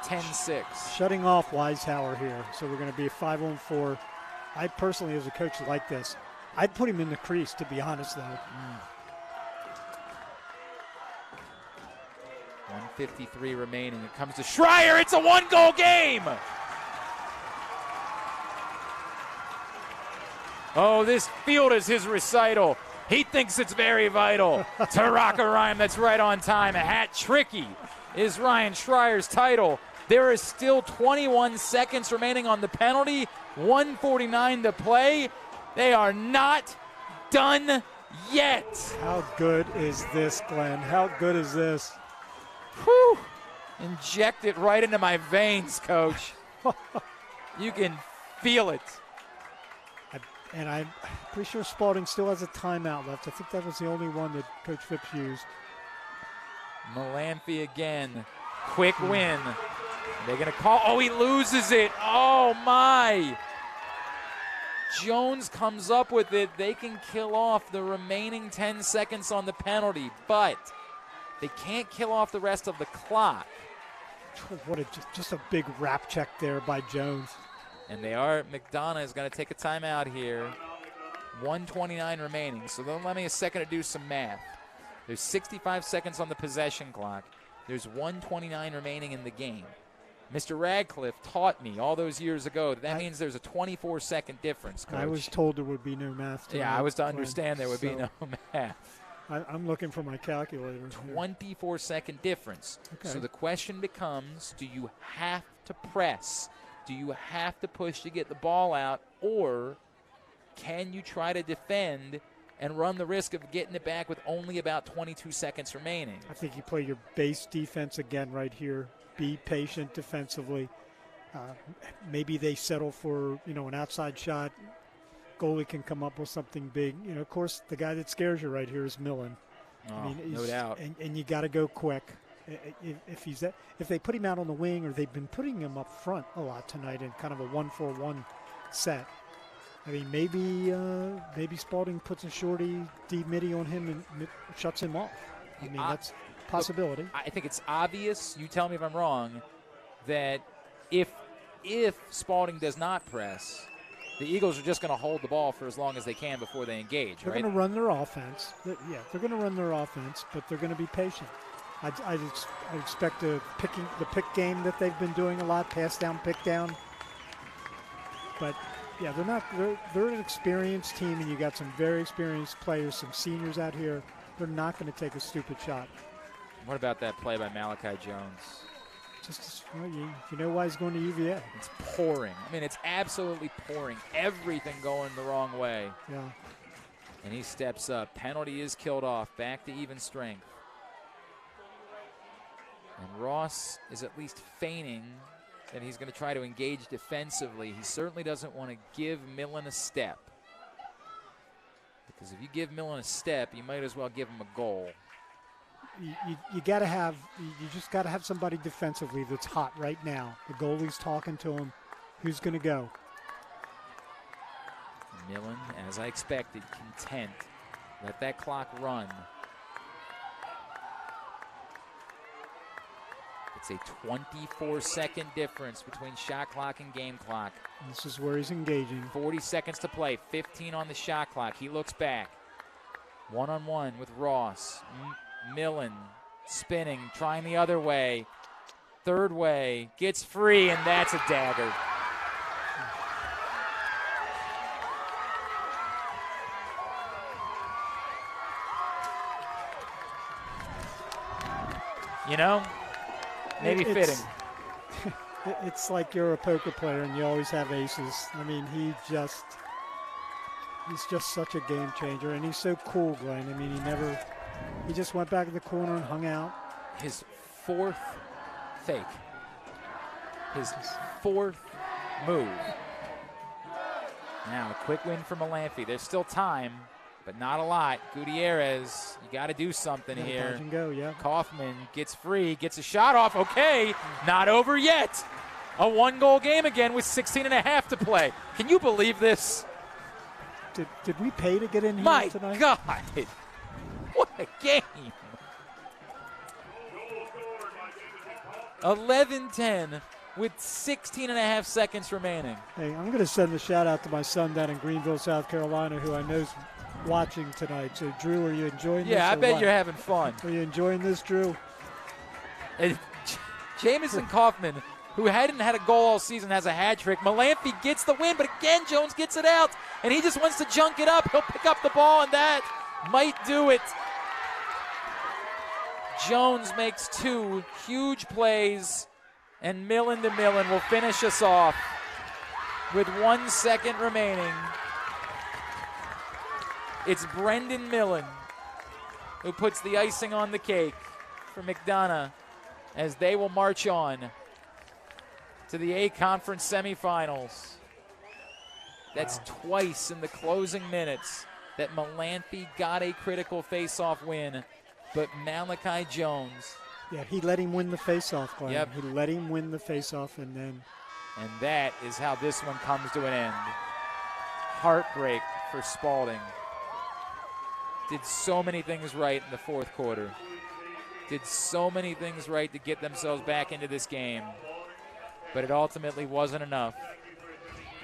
10-6. Shutting off Weisshaar here, so we're going to be a 5-on-4. I personally, as a coach, like this. I'd put him in the crease, to be honest, though. 1:53 remaining. It comes to Schreier. It's a 1-goal game. Oh, this field is his recital. He thinks it's very vital to rock a rhyme that's right on time. A hat tricky is Ryan Schreier's title. There is still 21 seconds remaining on the penalty. 1:49 to play. They are not done yet. How good is this, Glenn? How good is this? Whew. Inject it right into my veins, Coach. You can feel it. And I'm pretty sure Spalding still has a timeout left. I think that was the only one that Coach Phipps used. Malamphy again. Quick win. They're going to call. Oh, he loses it. Oh, my. Jones comes up with it. They can kill off the remaining 10 seconds on the penalty, but they can't kill off the rest of the clock. What just a big wrap check there by Jones. And McDonough is going to take a timeout here. 1:29 remaining. So they'll let me a second to do some math. There's 65 seconds on the possession clock. There's 1:29 remaining in the game. Mr. Radcliffe taught me all those years ago that means there's a 24-second difference, Coach. I was told there would be no math. Yeah, I was to understand there would be no math. I'm looking for my calculator. 24-second difference. Okay. So the question becomes, do you have to press Do you have to push to get the ball out, or can you try to defend and run the risk of getting it back with only about 22 seconds remaining? I think you play your base defense again right here. Be patient defensively. Maybe they settle for, an outside shot. Goalie can come up with something big. Of course, the guy that scares you right here is Millon. Oh, no doubt. And you got to go quick. If they put him out on the wing, or they've been putting him up front a lot tonight in kind of a 1-4-1 set. I mean, maybe Spalding puts a shorty D-midi on him and shuts him off. I mean, that's a possibility. Look, I think it's obvious, you tell me if I'm wrong, that if Spalding does not press, the Eagles are just going to hold the ball for as long as they can before they engage, They're right? going to run their offense. They're going to run their offense, but they're going to be patient. I expect the pick game that they've been doing a lot, pass down, pick down. But yeah, they're an experienced team, and you got some very experienced players, some seniors out here. They're not going to take a stupid shot. What about that play by Malachi Jones? You know why he's going to UVA. It's pouring. I mean, it's absolutely pouring. Everything going the wrong way. Yeah. And he steps up. Penalty is killed off. Back to even strength. And Ross is at least feigning that he's going to try to engage defensively. He certainly doesn't want to give Millon a step. Because if you give Millon a step, you might as well give him a goal. You just got to have somebody defensively that's hot right now. The goalie's talking to him. Who's going to go? Millon, as I expected, content. Let that clock run. It's a 24-second difference between shot clock and game clock. This is where he's engaging. 40 seconds to play, 15 on the shot clock. He looks back. One-on-one with Ross. Millon spinning, trying the other way. Third way, gets free, and that's a dagger. Maybe fitting. It's like you're a poker player and you always have aces. I mean, he's just such a game changer, and he's so cool, Glenn. I mean, he just went back in the corner and hung out. His fourth fake. His fourth move. Now, a quick win for Malamphy. There's still time, but not a lot. Gutierrez, you got to do something here. Dodge and go, yeah. Kaufman gets free, gets a shot off. Okay, not over yet. A one-goal game again with 16 and a half to play. Can you believe this? Did we pay to get in here tonight? My God. What a game. 11-10 with 16 and a half seconds remaining. Hey, I'm going to send a shout out to my son down in Greenville, South Carolina, who I know's watching tonight. So, Drew, are you enjoying this? Yeah, I bet you're having fun. Are you enjoying this, Drew? And Jamison Kaufman, who hadn't had a goal all season, has a hat trick. Malamphy gets the win, but again, Jones gets it out, and he just wants to junk it up. He'll pick up the ball, and that might do it. Jones makes two huge plays, and Millon to Millon will finish us off with 1 second remaining. It's Brendan Millon who puts the icing on the cake for McDonough as they will march on to the A Conference semifinals. That's twice in the closing minutes that Malamphy got a critical face-off win, but Malachi Jones. Yeah, he let him win the face-off, Glenn. Yep. He let him win the face-off, and then. And that is how this one comes to an end. Heartbreak for Spalding. Did so many things right in the fourth quarter. Did so many things right to get themselves back into this game. But it ultimately wasn't enough.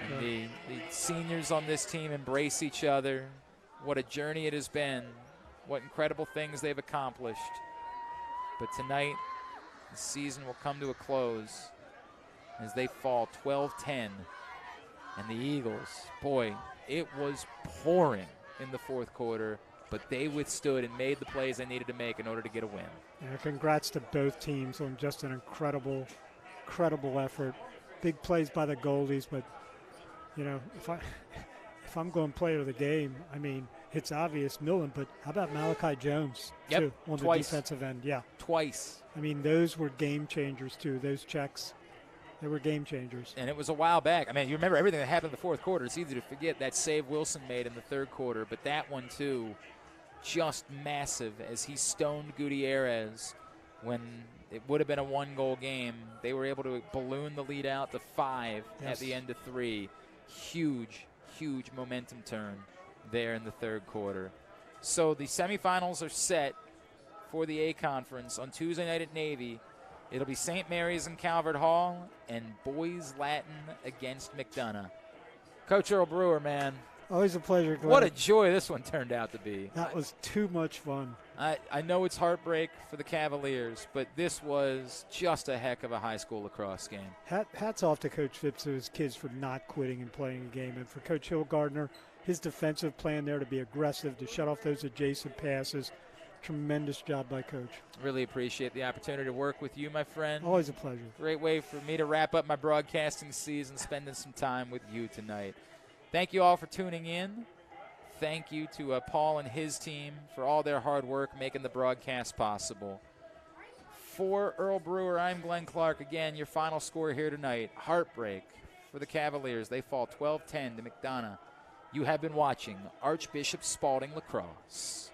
And the seniors on this team embrace each other. What a journey it has been. What incredible things they've accomplished. But tonight, the season will come to a close as they fall 12-10. And the Eagles, boy, it was pouring in the fourth quarter, but they withstood and made the plays they needed to make in order to get a win. Yeah, congrats to both teams on just an incredible effort. big plays by the goalies, but, you know, if I'm going player of the game, I mean, it's obvious Millon, but how about Malachi Jones, too, on the defensive end? Yeah. Twice. I mean, those were game changers, too. Those checks, they were game changers. And it was a while back. I mean, you remember everything that happened in the fourth quarter. It's easy to forget that save Wilson made in the third quarter, but that one, too, just massive as he stoned Gutierrez when it would have been a one-goal game. They were able to balloon the lead out to 5 at the end of 3. Huge momentum turn there in the third quarter. So the semifinals are set for the A Conference on Tuesday night at Navy. It'll be St. Mary's and Calvert Hall and Boys Latin against McDonough. Coach Earl Brewer, man. Always a pleasure, Glenn. What a joy this one turned out to be. That was too much fun. I know it's heartbreak for the Cavaliers, but this was just a heck of a high school lacrosse game. Hats off to Coach Phipps and his kids for not quitting and playing a game. And for Coach Hillgardner, his defensive plan there to be aggressive, to shut off those adjacent passes. Tremendous job by Coach. Really appreciate the opportunity to work with you, my friend. Always a pleasure. Great way for me to wrap up my broadcasting season, spending some time with you tonight. Thank you all for tuning in. Thank you to Paul and his team for all their hard work making the broadcast possible. For Earl Brewer, I'm Glenn Clark. Again, your final score here tonight. Heartbreak for the Cavaliers. They fall 12-10 to McDonough. You have been watching Archbishop Spalding Lacrosse.